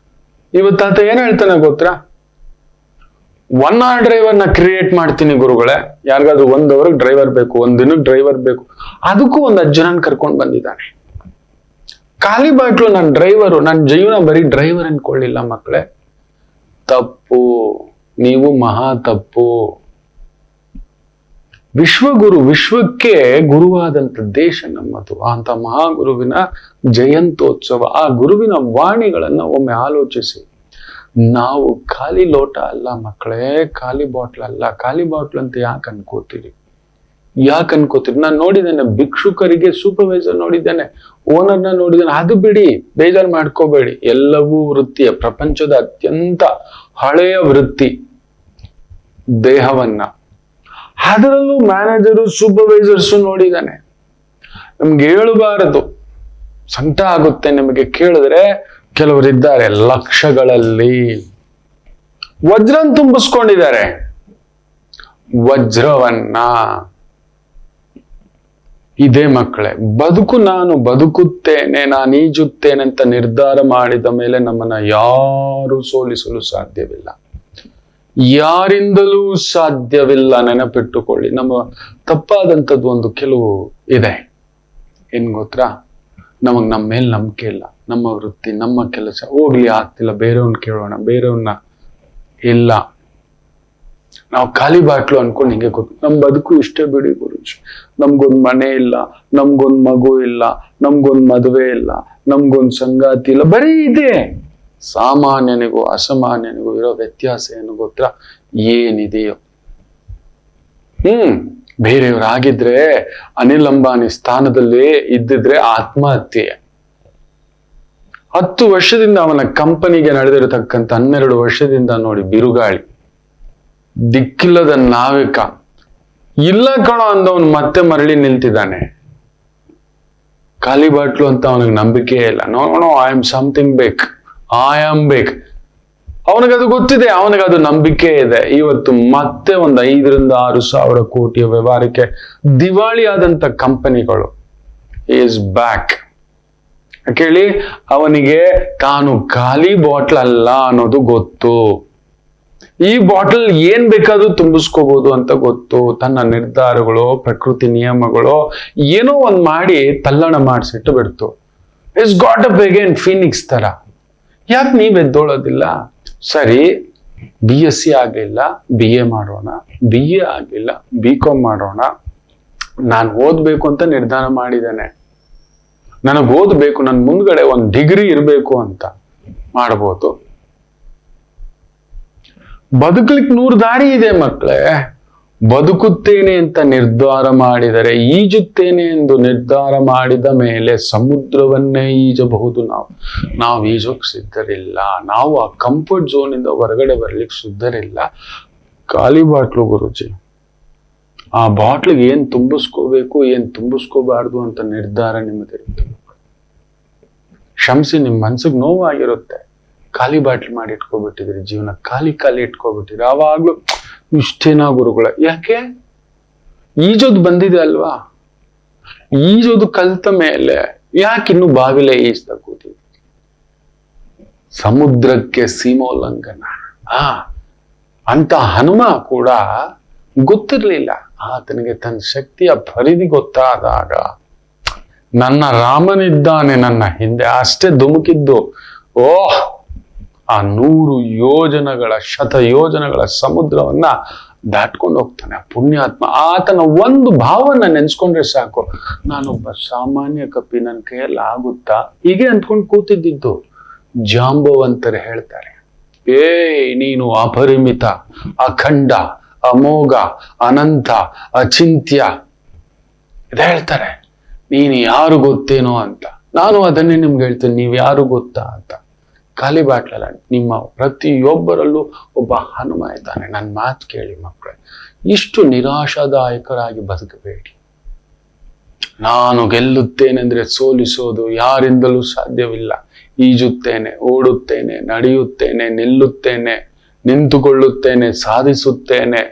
ಇವತ್ತಾತ ಏನ್ ಹೇಳ್ತಾನೆ ಗೊತ್ತಾ? 1 hour ಡ್ರೈವರ್ನ ಕ್ರಿಯೇಟ್ ಮಾಡ್ತೀನಿ ಗುರುಗಳೇ. ಯಾರಿಗಾದ್ರೂ 1 ಅವರ್ಗೆ ಡ್ರೈವರ್ ಬೇಕು, 1 ದಿನಕ್ಕೆ ಡ್ರೈವರ್ ಬೇಕು, ಅದಕ್ಕೂ ಒಂದು ಅಜ್ಜನನ್ ಕರ್ಕೊಂಡು ಬಂದಿದ್ದಾನೆ. ಖಾಲಿ ಬಾಟ್ಲು ನನ್ನ ಡ್ರೈವರು, ನನ್ನ ಜೀವನ ಬರೀ ಡ್ರೈವರ್ ಅನ್ಕೊಳ್ಳಿಲ್ಲ ಮಕ್ಕಳೇ. ತಪ್ಪು, ನೀವು ಮಹಾ ತಪ್ಪು. ವಿಶ್ವಗುರು, ವಿಶ್ವಕ್ಕೆ ಗುರುವಾದಂತ ದೇಶ ನಮ್ಮದು. ಅಂತ ಮಹಾಗುರುವಿನ ಜಯಂತ್ಯೋತ್ಸವ, ಆ ಗುರುವಿನ ವಾಣಿಗಳನ್ನ ಒಮ್ಮೆ ಆಲೋಚಿಸಿ. ನಾವು ಖಾಲಿ ಲೋಟ ಅಲ್ಲ ಮಕ್ಕಳೇ, ಖಾಲಿ ಬಾಟ್ಲ್ ಅಲ್ಲ. ಖಾಲಿ ಬಾಟ್ಲ್ ಅಂತ ಯಾಕೆ ಅನ್ಕೋತೀರಿ? ನಾನು ನೋಡಿದ್ದೇನೆ ಭಿಕ್ಷುಕರಿಗೆ ಸೂಪರ್ವೈಸರ್ ನೋಡಿದ್ದೇನೆ, ಓನರ್ನ ನೋಡಿದ್ದೇನೆ. ಅದು ಬಿಡಿ, ಬೇಜಾರು ಮಾಡ್ಕೋಬೇಡಿ. ಎಲ್ಲವೂ ವೃತ್ತಿಯ, ಪ್ರಪಂಚದ ಅತ್ಯಂತ ಹಳೆಯ ವೃತ್ತಿ ದೇಹವನ್ನ. ಅದರಲ್ಲೂ ಮ್ಯಾನೇಜರು ಸೂಪರ್ವೈಸರ್ಸ್ ನೋಡಿದ್ದಾನೆ. ನಮ್ಗೆ ಹೇಳಬಾರದು, ಸಂಕಟ ಆಗುತ್ತೆ ನಿಮಗೆ ಕೇಳಿದ್ರೆ. ಕೆಲವರಿದ್ದಾರೆ ಲಕ್ಷಗಳಲ್ಲಿ ವಜ್ರ ತುಂಬಿಸ್ಕೊಂಡಿದ್ದಾರೆ. ವಜ್ರವನ್ನ ಇದೇ ಮಕ್ಕಳೇ, ನಾನು ಬದುಕುತ್ತೇನೆ, ನಾನು ಈಜುತ್ತೇನೆ ಅಂತ ನಿರ್ಧಾರ ಮಾಡಿದ ಮೇಲೆ ನಮ್ಮನ್ನ ಯಾರು ಸೋಲಿಸಲು ಸಾಧ್ಯವಿಲ್ಲ, ಯಾರಿಂದಲೂ ಸಾಧ್ಯವಿಲ್ಲ. ನೆನಪಿಟ್ಟುಕೊಳ್ಳಿ. ನಮ್ಮ ತಪ್ಪಾದಂಥದ್ದು ಒಂದು ಕೆಲವು ಇದೆ. ಏನ್ ಗೊತ್ತಾ? ನಮ್ಮ ಮೇಲೆ ನಂಬಿಕೆ ಇಲ್ಲ. ನಮ್ಮ ವೃತ್ತಿ, ನಮ್ಮ ಕೆಲಸ ಹೋಗ್ಲಿ, ಆಗ್ತಿಲ್ಲ, ಬೇರೆಯವ್ನ ಕೇಳೋಣ, ಬೇರೆಯವ್ನ ಇಲ್ಲ. ನಾವು ಖಾಲಿ ಬಾಟ್ಲು ಅನ್ಕೊಂಡು ಹಿಂಗೆ ಗೊತ್ತು. ನಮ್ ಬದುಕು ಇಷ್ಟೇ ಬಿಡಿ ಗುರುಜಿ. ನಮ್ಗೊಂದ್ ಮನೆ ಇಲ್ಲ, ನಮ್ಗೊಂದ್ ಮಗು ಇಲ್ಲ, ನಮ್ಗೊಂದ್ ಮದುವೆ ಇಲ್ಲ, ನಮ್ಗೊಂದ್ ಸಂಗಾತಿ ಇಲ್ಲ, ಬರೀ ಇದೆ. ಸಾಮಾನ್ಯನಿಗೂ ಅಸಾಮಾನ್ಯನಿಗೂ ಇರೋ ವ್ಯತ್ಯಾಸ ಏನು ಗೊತ್ತಾ? ಏನಿದೆಯೋ. ಬೇರೆಯವರಾಗಿದ್ರೆ, ಅನಿಲ್ ಅಂಬಾನಿ ಸ್ಥಾನದಲ್ಲಿ ಇದ್ದಿದ್ರೆ ಆತ್ಮಹತ್ಯೆ. 10 ವರ್ಷದಿಂದ ಅವನ ಕಂಪನಿಗೆ ನಡೆದಿರತಕ್ಕಂಥ 12 ವರ್ಷದಿಂದ ನೋಡಿ ಬಿರುಗಾಳಿ, ದಿಕ್ಕಿಲ್ಲದ ನಾವಿಕ. ಇಲ್ಲ ಕಣೋ ಅಂದವನು ಮತ್ತೆ ಮರಳಿ ನಿಲ್ತಿದ್ದಾನೆ. ಖಾಲಿ ಬಾಟ್ಲು ಅಂತ ಅವನಿಗೆ ನಂಬಿಕೆ ಇಲ್ಲ. ನೋ, ಐ ಆಮ್ ಸಮಥಿಂಗ್ ಬೇಕ್, ಐ ಆಮ್ ಬೇಕ್. ಅವನಿಗದು ಗೊತ್ತಿದೆ, ಅವನಿಗದು ನಂಬಿಕೆ ಇದೆ. ಇವತ್ತು ಮತ್ತೆ ಒಂದು 5 ರಿಂದ 6 ಸಾವಿರ ಕೋಟಿಯ ವ್ಯವಹಾರಕ್ಕೆ ದಿವಾಳಿ ಆದಂತ ಕಂಪನಿಗಳು ಈಸ್ ಬ್ಯಾಕ್. ಕೇಳಿ, ಅವನಿಗೆ ತಾನು ಖಾಲಿ ಬಾಟ್ಲ್ ಅಲ್ಲ ಅನ್ನೋದು ಗೊತ್ತು. ಈ ಬಾಟಲ್ ಏನ್ ಬೇಕಾದ್ರೂ ತುಂಬಿಸ್ಕೋಬಹುದು ಅಂತ ಗೊತ್ತು. ತನ್ನ ನಿರ್ಧಾರಗಳು, ಪ್ರಕೃತಿ ನಿಯಮಗಳು ಏನೋ ಒಂದ್ ಮಾಡಿ ತಲ್ಲಣ ಮಾಡಿಸಿಟ್ಟು ಬಿಡ್ತು. It's got up again Phoenix ತರ. ಯಾಕೆ ನೀವ್ ಎದ್ದೋಳೋದಿಲ್ಲ? ಸರಿ, BSc ಆಗ್ಲಿಲ್ಲ, BA ಮಾಡೋಣ, BA ಆಗ್ಲಿಲ್ಲ, BCom ಮಾಡೋಣ. ನಾನು ಓದ್ಬೇಕು ಅಂತ ನಿರ್ಧಾರ ಮಾಡಿದ್ದೇನೆ. ನನಗ್ ಓದ್ಬೇಕು, ನನ್ ಮುಂದ್ಗಡೆ ಒಂದು ಡಿಗ್ರಿ ಇರಬೇಕು ಅಂತ ಮಾಡ್ಬೋದು. ಬದುಕಲಿಕ್ಕೆ 100 ದಾರಿ ಇದೆ ಮಕ್ಕಳೇ. ಬದುಕುತ್ತೇನೆ ಅಂತ ನಿರ್ಧಾರ ಮಾಡಿದರೆ, ಈಜುತ್ತೇನೆ ಎಂದು ನಿರ್ಧಾರ ಮಾಡಿದ ಮೇಲೆ ಸಮುದ್ರವನ್ನೇ ಈಜಬಹುದು. ನಾವು ಈಜೋಕ್ ಸಿದ್ಧರಿಲ್ಲ. ನಾವು ಆ ಕಂಫರ್ಟ್ ಝೋನ್ ಇಂದ ಹೊರಗಡೆ ಬರ್ಲಿಕ್ಕೆ ಸಿದ್ಧರಿಲ್ಲ. ಖಾಲಿ ಬಾಟ್ಲು ಗುರುಜಿ. ಆ ಬಾಟ್ಲಿಗೆ ಏನ್ ತುಂಬಿಸ್ಕೋಬೇಕು, ಏನ್ ತುಂಬಿಸ್ಕೋಬಾರ್ದು ಅಂತ ನಿರ್ಧಾರ ನಿಮ್ಮದಿರುತ್ತೆ. ಕ್ಷಮಿಸಿ, ನಿಮ್ ಮನ್ಸಿಗೆ ನೋವಾಗಿರುತ್ತೆ. ಖಾಲಿ ಬಾಟ್ಲ್ ಮಾಡಿ ಇಟ್ಕೊಬಿಟ್ಟಿದ್ರಿ, ಜೀವನ ಖಾಲಿ ಇಟ್ಕೊಬಿಟ್ಟಿದ್ರಿ. ಆವಾಗ್ಲೂ ಇಷ್ಟೇನಾ ಗುರುಗಳ? ಯಾಕೆ? ಈಜೋದು ಬಂದಿದೆ ಅಲ್ವಾ? ಈಜೋದು ಕಲ್ತ ಮೇಲೆ ಯಾಕೆ ಇನ್ನು ಬಾವಿಲೆ ಈಜ್ತಾ ಕೂತಿದ್ವಿ? ಸಮುದ್ರಕ್ಕೆ ಸೀಮೋಲ್ಲಂಘನ. ಅಂತ ಹನುಮ ಕೂಡ ಗೊತ್ತಿರ್ಲಿಲ್ಲ. ಆತನಿಗೆ ತನ್ನ ಶಕ್ತಿಯ ಪರಿಧಿ ಗೊತ್ತಾದಾಗ, ನನ್ನ ರಾಮನಿದ್ದಾನೆ ನನ್ನ ಹಿಂದೆ, ಅಷ್ಟೇ ಧುಮುಕಿದ್ದು. ಓಹ್, ಆ 100 ಯೋಜನಗಳ 100 ಯೋಜನಗಳ ಸಮುದ್ರವನ್ನ ದಾಟ್ಕೊಂಡು ಹೋಗ್ತಾನೆ ಆ ಪುಣ್ಯಾತ್ಮ. ಆತನ ಒಂದು ಭಾವನ ನೆನ್ಸ್ಕೊಂಡ್ರೆ ಸಾಕು, ನಾನೊಬ್ಬ ಸಾಮಾನ್ಯ ಕಪ್ಪಿ, ನನ್ನ ಕೈಯಲ್ಲಿ ಆಗುತ್ತಾ ಹೀಗೆ ಅಂದ್ಕೊಂಡು ಕೂತಿದ್ದಿದ್ದು. ಜಾಂಬವಂತರು ಹೇಳ್ತಾರೆ, ನೀನು ಅಪರಿಮಿತ, ಅಖಂಡ, ಅಮೋಘ, ಅನಂತ, ಅಚಿಂತ್ಯ ಇದು ಹೇಳ್ತಾರೆ. ನೀನು ಯಾರು ಗೊತ್ತೇನೋ ಅಂತ. ನಾನು ಅದನ್ನೇ ನಿಮ್ಗೆ ಹೇಳ್ತೇನೆ, ನೀವು ಯಾರು ಗೊತ್ತಾ ಅಂತ. ಖಾಲಿ ಬಾಟ್ಲಲ್ಲ, ನಿಮ್ಮ ಪ್ರತಿಯೊಬ್ಬರಲ್ಲೂ ಒಬ್ಬ ಹನುಮ ಇದ್ದಾನೆ. ನನ್ನ ಮಾತು ಕೇಳಿ ಮಕ್ಕಳೇ, ಇಷ್ಟು ನಿರಾಶಾದಾಯಕರಾಗಿ ಬದುಕಬೇಡಿ. ನಾನು ಗೆಲ್ಲುತ್ತೇನೆಂದ್ರೆ ಸೋಲಿಸೋದು ಯಾರಿಂದಲೂ ಸಾಧ್ಯವಿಲ್ಲ. ಈಜುತ್ತೇನೆ, ಓಡುತ್ತೇನೆ, ನಡೆಯುತ್ತೇನೆ, ನಿಲ್ಲುತ್ತೇನೆ, ನಿಂತುಕೊಳ್ಳುತ್ತೇನೆ, ಸಾಧಿಸುತ್ತೇನೆ.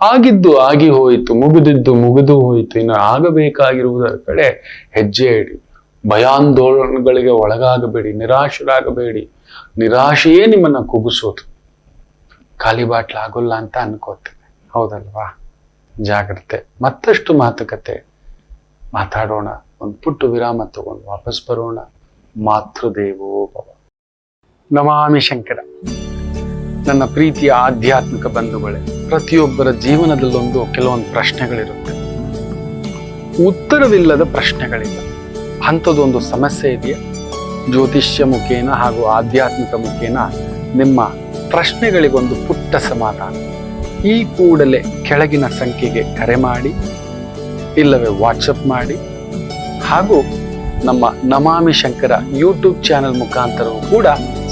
ಆಗಿದ್ದು ಆಗಿ ಹೋಯಿತು, ಮುಗಿದಿದ್ದು ಮುಗಿದು ಹೋಯಿತು. ಇನ್ನು ಆಗಬೇಕಾಗಿರುವುದರ ಕಡೆ ಹೆಜ್ಜೆ ಇಡಿ. ಭಯಾಂದೋಲನಗಳಿಗೆ ಒಳಗಾಗಬೇಡಿ, ನಿರಾಶರಾಗಬೇಡಿ. ನಿರಾಶೆಯೇ ನಿಮ್ಮನ್ನ ಕುಗ್ಗಿಸೋದು. ಖಾಲಿ ಬಾಟ್ಲ್ ಆಗೋಲ್ಲ ಅಂತ ಅನ್ಕೋತೇವೆ, ಹೌದಲ್ವಾ? ಜಾಗ್ರತೆ. ಮತ್ತಷ್ಟು ಮಾತುಕತೆ ಮಾತಾಡೋಣ. ಒಂದು ಪುಟ್ಟ ವಿರಾಮ ತಗೊಂಡು ವಾಪಸ್ ಬರೋಣ. ಮಾತೃದೇವೋ ಭವ. ನಮಾಮಿ ಶಂಕರ. ನನ್ನ ಪ್ರೀತಿಯ ಆಧ್ಯಾತ್ಮಿಕ ಬಂಧುಗಳೇ, ಪ್ರತಿಯೊಬ್ಬರ ಜೀವನದಲ್ಲೊಂದು ಕೆಲವೊಂದು ಪ್ರಶ್ನೆಗಳಿರುತ್ತೆ. ಉತ್ತರವಿಲ್ಲದ ಪ್ರಶ್ನೆಗಳಿಲ್ಲ. ಅಂಥದ್ದೊಂದು ಸಮಸ್ಯೆ ಇದೆಯಾ? ಜ್ಯೋತಿಷ್ಯ ಮುಖೇನ ಹಾಗೂ ಆಧ್ಯಾತ್ಮಿಕ ಮುಖೇನ ನಿಮ್ಮ ಪ್ರಶ್ನೆಗಳಿಗೊಂದು ಪುಟ್ಟ ಸಮಾಧಾನ. ಈ ಕೂಡಲೇ ಕೆಳಗಿನ ಸಂಖ್ಯೆಗೆ ಕರೆ ಮಾಡಿ, ಇಲ್ಲವೇ ವಾಟ್ಸಪ್ ಮಾಡಿ, ಹಾಗೂ ನಮ್ಮ ನಮಾಮಿ ಶಂಕರ ಯೂಟ್ಯೂಬ್ ಚಾನೆಲ್ ಮುಖಾಂತರವೂ ಕೂಡ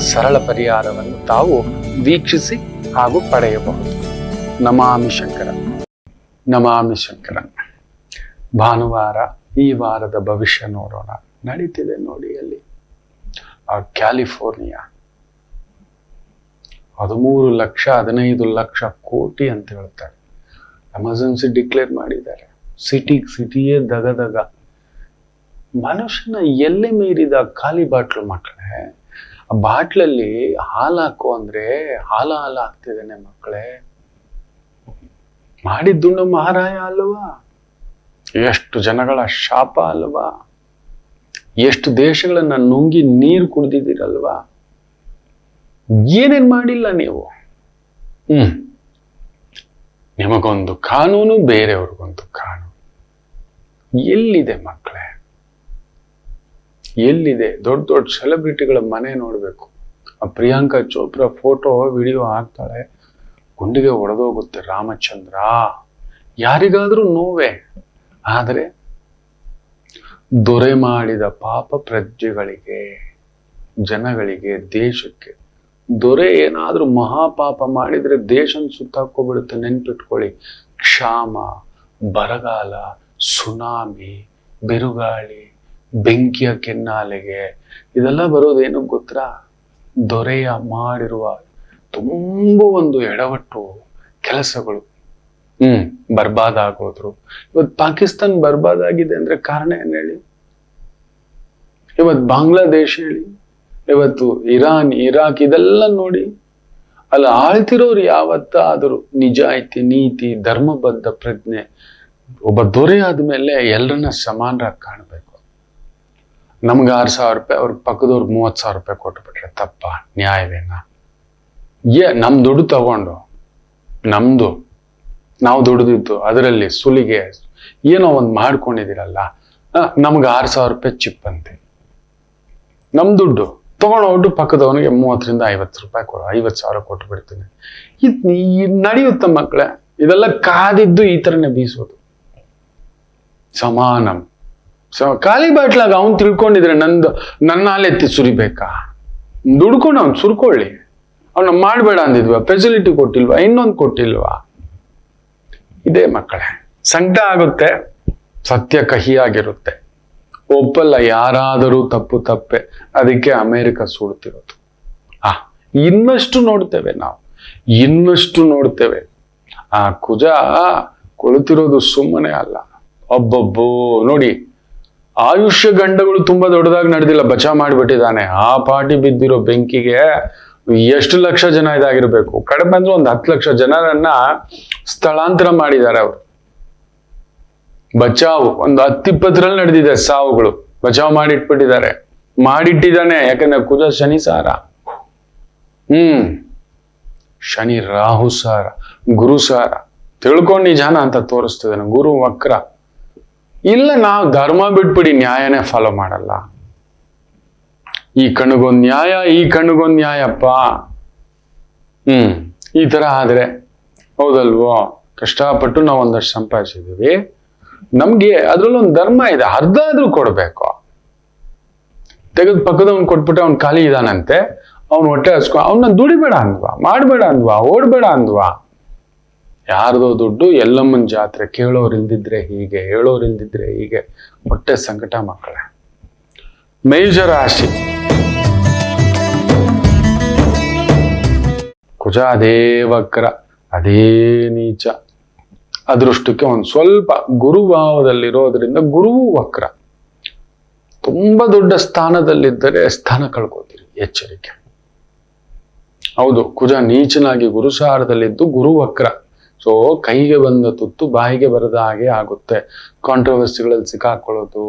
ಸರಳ ಪರಿಹಾರವನ್ನು ತಾವು ವೀಕ್ಷಿಸಿ ಹಾಗೂ ಪಡೆಯಬಹುದು. ನಮಾಮಿ ಶಂಕರ. ನಮಾಮಿ ಶಂಕರ. ಭಾನುವಾರ, ಈ ವಾರದ ಭವಿಷ್ಯ ನೋಡೋಣ. ನಡೀತಿದೆ ನೋಡಿ ಅಲ್ಲಿ ಕ್ಯಾಲಿಫೋರ್ನಿಯಾ 13 ಲಕ್ಷ 15 ಲಕ್ಷ ಕೋಟಿ ಅಂತ ಹೇಳ್ತಾರೆ. ಎಮರ್ಜೆನ್ಸಿ ಡಿಕ್ಲೇರ್ ಮಾಡಿದ್ದಾರೆ. ಸಿಟಿಯೇ ದಗದಗ. ಮನುಷ್ಯನ ಎಲ್ಲೆ ಮೀರಿದ ಖಾಲಿ ಬಾಟ್ಲು ಮಕ್ಕಳೇ. ಆ ಬಾಟ್ಲಲ್ಲಿ ಹಾಲು ಹಾಕು ಅಂದ್ರೆ ಹಾಲ ಆಗ್ತಿದ್ದೇನೆ ಮಕ್ಕಳೇ. ಮಾಡಿದ್ದುಂಡು ಮಹಾರಾಯ ಅಲ್ವಾ? ಎಷ್ಟು ಜನಗಳ ಶಾಪ ಅಲ್ವಾ? ಎಷ್ಟು ದೇಶಗಳನ್ನ ನುಂಗಿ ನೀರು ಕುಡ್ದಿದ್ದೀರಲ್ವಾ? ಏನೇನ್ ಮಾಡಿಲ್ಲ ನೀವು. ನಿಮಗೊಂದು ಕಾನೂನು, ಬೇರೆಯವ್ರಿಗೊಂದು ಕಾನೂನು. ಎಲ್ಲಿದೆ ಮಕ್ಕಳೇ? ಎಲ್ಲಿದೆ? ದೊಡ್ಡ ದೊಡ್ಡ ಸೆಲೆಬ್ರಿಟಿಗಳ ಮನೆ ನೋಡ್ಬೇಕು. ಆ ಪ್ರಿಯಾಂಕಾ ಚೋಪ್ರಾ ಫೋಟೋ ವಿಡಿಯೋ ಹಾಕ್ತಾಳೆ, ಗುಂಡಿಗೆ ಒಡೆದೋಗುತ್ತೆ ರಾಮಚಂದ್ರ. ಯಾರಿಗಾದ್ರೂ ನೋವೇ. ಆದರೆ ದೊರೆ ಮಾಡಿದ ಪಾಪ ಪ್ರಜೆಗಳಿಗೆ, ಜನಗಳಿಗೆ, ದೇಶಕ್ಕೆ ದೊರೆ ಏನಾದ್ರೂ ಮಹಾಪಾಪ ಮಾಡಿದ್ರೆ ದೇಶನ ಸುತ್ತಾಕೋಬಿಡುತ್ತೆ. ನೆನ್ಪಿಟ್ಕೊಳ್ಳಿ. ಕ್ಷಾಮ, ಬರಗಾಲ, ಸುನಾಮಿ, ಬಿರುಗಾಳಿ, ಬೆಂಕಿಯ ಕೆನ್ನಾಲೆಗೆ ಇದೆಲ್ಲ ಬರೋದೇನು ಗೊತ್ತಾ? ದೊರೆಯ ಮಾಡಿರುವ ತುಂಬ ಒಂದು ಎಡವಟ್ಟು ಕೆಲಸಗಳು ಬರ್ಬಾದ್ ಆಗೋದ್ರು. ಇವತ್ತು ಪಾಕಿಸ್ತಾನ ಬರ್ಬಾದ್ ಆಗಿದೆ ಅಂದ್ರೆ ಕಾರಣ ಏನ್ ಹೇಳಿ? ಇವತ್ತು ಬಾಂಗ್ಲಾದೇಶ ಹೇಳಿ, ಇವತ್ತು ಇರಾನ್, ಇರಾಕ್ ಇದೆಲ್ಲ ನೋಡಿ. ಅಲ್ಲಿ ಆಳ್ತಿರೋರು ಯಾವತ್ತಾದರೂ ನಿಜಾಯಿತಿ, ನೀತಿ, ಧರ್ಮಬದ್ಧ ಪ್ರಜ್ಞೆ, ಒಬ್ಬ ದೊರೆ ಆದ್ಮೇಲೆ ಎಲ್ಲರನ್ನ ಸಮಾನರಾಗಿ ಕಾಣಬೇಕು. ನಮ್ಗೆ 6,000 ರೂಪಾಯಿ, ಅವ್ರ ಪಕ್ಕದವ್ರಿಗೆ 30,000 ರೂಪಾಯಿ ಕೊಟ್ಬಿಟ್ರೆ ತಪ್ಪ? ನ್ಯಾಯವೇನ? ನಮ್ ದುಡ್ಡು ತಗೊಂಡು, ನಮ್ದು ನಾವು ದುಡಿದಿದ್ದು ಅದರಲ್ಲಿ ಸುಲಿಗೆ ಏನೋ ಒಂದು ಮಾಡ್ಕೊಂಡಿದ್ದೀರಲ್ಲ, ನಮ್ಗೆ 6,000 ರೂಪಾಯಿ ಚಿಪ್ ಅಂತೆ. ನಮ್ ದುಡ್ಡು ತಗೊಂಡೋಗ್ಬಿಟ್ಟು ಪಕ್ಕದವನಿಗೆ 30ರಿಂದ 50 ರೂಪಾಯಿ 50,000 ಕೊಟ್ಟು ಬಿಡ್ತೀನಿ. ಇದು ನಡೆಯುತ್ತ ಮಕ್ಕಳೇ? ಇದೆಲ್ಲ ಕಾದಿದ್ದು ಈ ತರನೇ ಬೀಸೋದು. ಸಮಾನಂ. ಖಾಲಿ ಬಾಟ್ಲಾಗ ಅವ್ನು ತಿಳ್ಕೊಂಡಿದ್ರೆ ನನ್ನ ಹಾಲೆತ್ತಿ ಸುರಿಬೇಕಾ? ದುಡ್ಕೊಂಡು ಅವ್ನು ಸುರ್ಕೊಳ್ಳಿ. ಅವನ್ನ ಮಾಡ್ಬೇಡ ಅಂದಿದ್ವಾ? ಫೆಸಿಲಿಟಿ ಕೊಟ್ಟಿಲ್ವಾ? ಇನ್ನೊಂದು ಕೊಟ್ಟಿಲ್ವಾ? ಇದೇ ಮಕ್ಕಳೇ, ಸಂಕಟ ಆಗುತ್ತೆ. ಸತ್ಯ ಕಹಿಯಾಗಿರುತ್ತೆ. ಒಪ್ಪಲ್ಲ ಯಾರಾದರೂ ತಪ್ಪೆ. ಅದಕ್ಕೆ ಅಮೆರಿಕ ಸುಡ್ತಿರೋದು. ಇನ್ನಷ್ಟು ನೋಡ್ತೇವೆ ನಾವು, ಇನ್ನಷ್ಟು ನೋಡ್ತೇವೆ. ಆ ಕುಜ ಕೊಳುತ್ತಿರೋದು ಸುಮ್ಮನೆ ಅಲ್ಲ. ಒಬ್ಬೊಬ್ಬೋ ನೋಡಿ, ಆಯುಷ್ಯ ಗಂಡಗಳು ತುಂಬಾ ದೊಡ್ಡದಾಗಿ ನಡೆದಿಲ್ಲ, ಬಚಾವ್ ಮಾಡಿಬಿಟ್ಟಿದ್ದಾನೆ. ಆ ಪಾಟಿ ಬಿದ್ದಿರೋ ಬೆಂಕಿಗೆ ಎಷ್ಟು ಲಕ್ಷ ಜನ ಇದಾಗಿರ್ಬೇಕು? ಕಡಿಮೆ ಅಂದ್ರೆ ಒಂದು 10 ಲಕ್ಷ ಜನರನ್ನ ಸ್ಥಳಾಂತರ ಮಾಡಿದ್ದಾರೆ ಅವರು. ಬಚಾವ್ ಒಂದು 10-20ರಲ್ಲಿ ನಡೆದಿದೆ ಸಾವುಗಳು. ಬಚಾವ್ ಮಾಡಿಟ್ಟಿದ್ದಾನೆ. ಯಾಕಂದ್ರೆ ಕುಜ ಶನಿ ಸಾರ, ಶನಿ ರಾಹು ಸಾರ, ಗುರು ಸಾರ. ತಿಳ್ಕೊಂಡು ನಿಜಾನ ಅಂತ ತೋರಿಸ್ತಿದ್ದಾನೆ. ಗುರು ವಕ್ರ. ಇಲ್ಲ, ನಾವು ಧರ್ಮ ಬಿಟ್ಬಿಡಿ, ನ್ಯಾಯನೇ ಫಾಲೋ ಮಾಡಲ್ಲ. ಈ ಕಣ್ಣಿಗೊಂದು ನ್ಯಾಯ, ಈ ಕಣ್ಣಿಗೊಂದು ನ್ಯಾಯಪ್ಪ. ಈ ತರ ಆದ್ರೆ ಹೌದಲ್ವೋ? ಕಷ್ಟಪಟ್ಟು ನಾವು ಒಂದಷ್ಟು ಸಂಪಾದಿಸಿದೀವಿ, ನಮ್ಗೆ ಅದ್ರಲ್ಲೊಂದು ಧರ್ಮ ಇದೆ, ಅರ್ಧ ಆದ್ರೂ ಕೊಡ್ಬೇಕು. ತೆಗೆದು ಪಕ್ಕದವ್ನು ಕೊಟ್ಬಿಟ್ಟು ಅವ್ನು ಖಾಲಿ ಇದಾನಂತೆ, ಅವ್ನು ಹೊಟ್ಟೆ ಹಸ್ಕೊ, ಅವನ್ನ ದುಡಿಬೇಡ ಅಂದ್ವಾ, ಮಾಡ್ಬೇಡ ಅಂದ್ವಾ, ಓಡ್ಬೇಡ ಅಂದ್ವಾ? ಯಾರ್ದೋ ದುಡ್ಡು ಎಲ್ಲಮ್ಮನ ಜಾತ್ರೆ. ಕೇಳೋರಿಲ್ದಿದ್ರೆ ಹೀಗೆ, ಹೇಳೋರಿಲ್ದಿದ್ರೆ ಹೀಗೆ. ಹೊಟ್ಟೆ ಸಂಕಟ ಮಕ್ಕಳೇ. ಮೇಷರಾಶಿ. ಕುಜ ಅದೇ ವಕ್ರ, ಅದೇ ನೀಚ. ಅದೃಷ್ಟಕ್ಕೆ ಒಂದು ಸ್ವಲ್ಪ ಗುರುಭಾವದಲ್ಲಿರೋದ್ರಿಂದ ಗುರುವು ವಕ್ರ. ತುಂಬಾ ದೊಡ್ಡ ಸ್ಥಾನದಲ್ಲಿದ್ದರೆ ಸ್ಥಾನ ಕಳ್ಕೋತೀರಿ. ಎಚ್ಚರಿಕೆ. ಹೌದು, ಕುಜ ನೀಚನಾಗಿ ಗುರುಸಾರದಲ್ಲಿದ್ದು ಗುರು ವಕ್ರ. ಸೊ ಕೈಗೆ ಬಂದ ತುತ್ತು ಬಾಯಿಗೆ ಬರದ ಹಾಗೆ ಆಗುತ್ತೆ. ಕಾಂಟ್ರವರ್ಸಿಗಳಲ್ಲಿ ಸಿಕ್ಕಾಕೊಳ್ಳೋದು,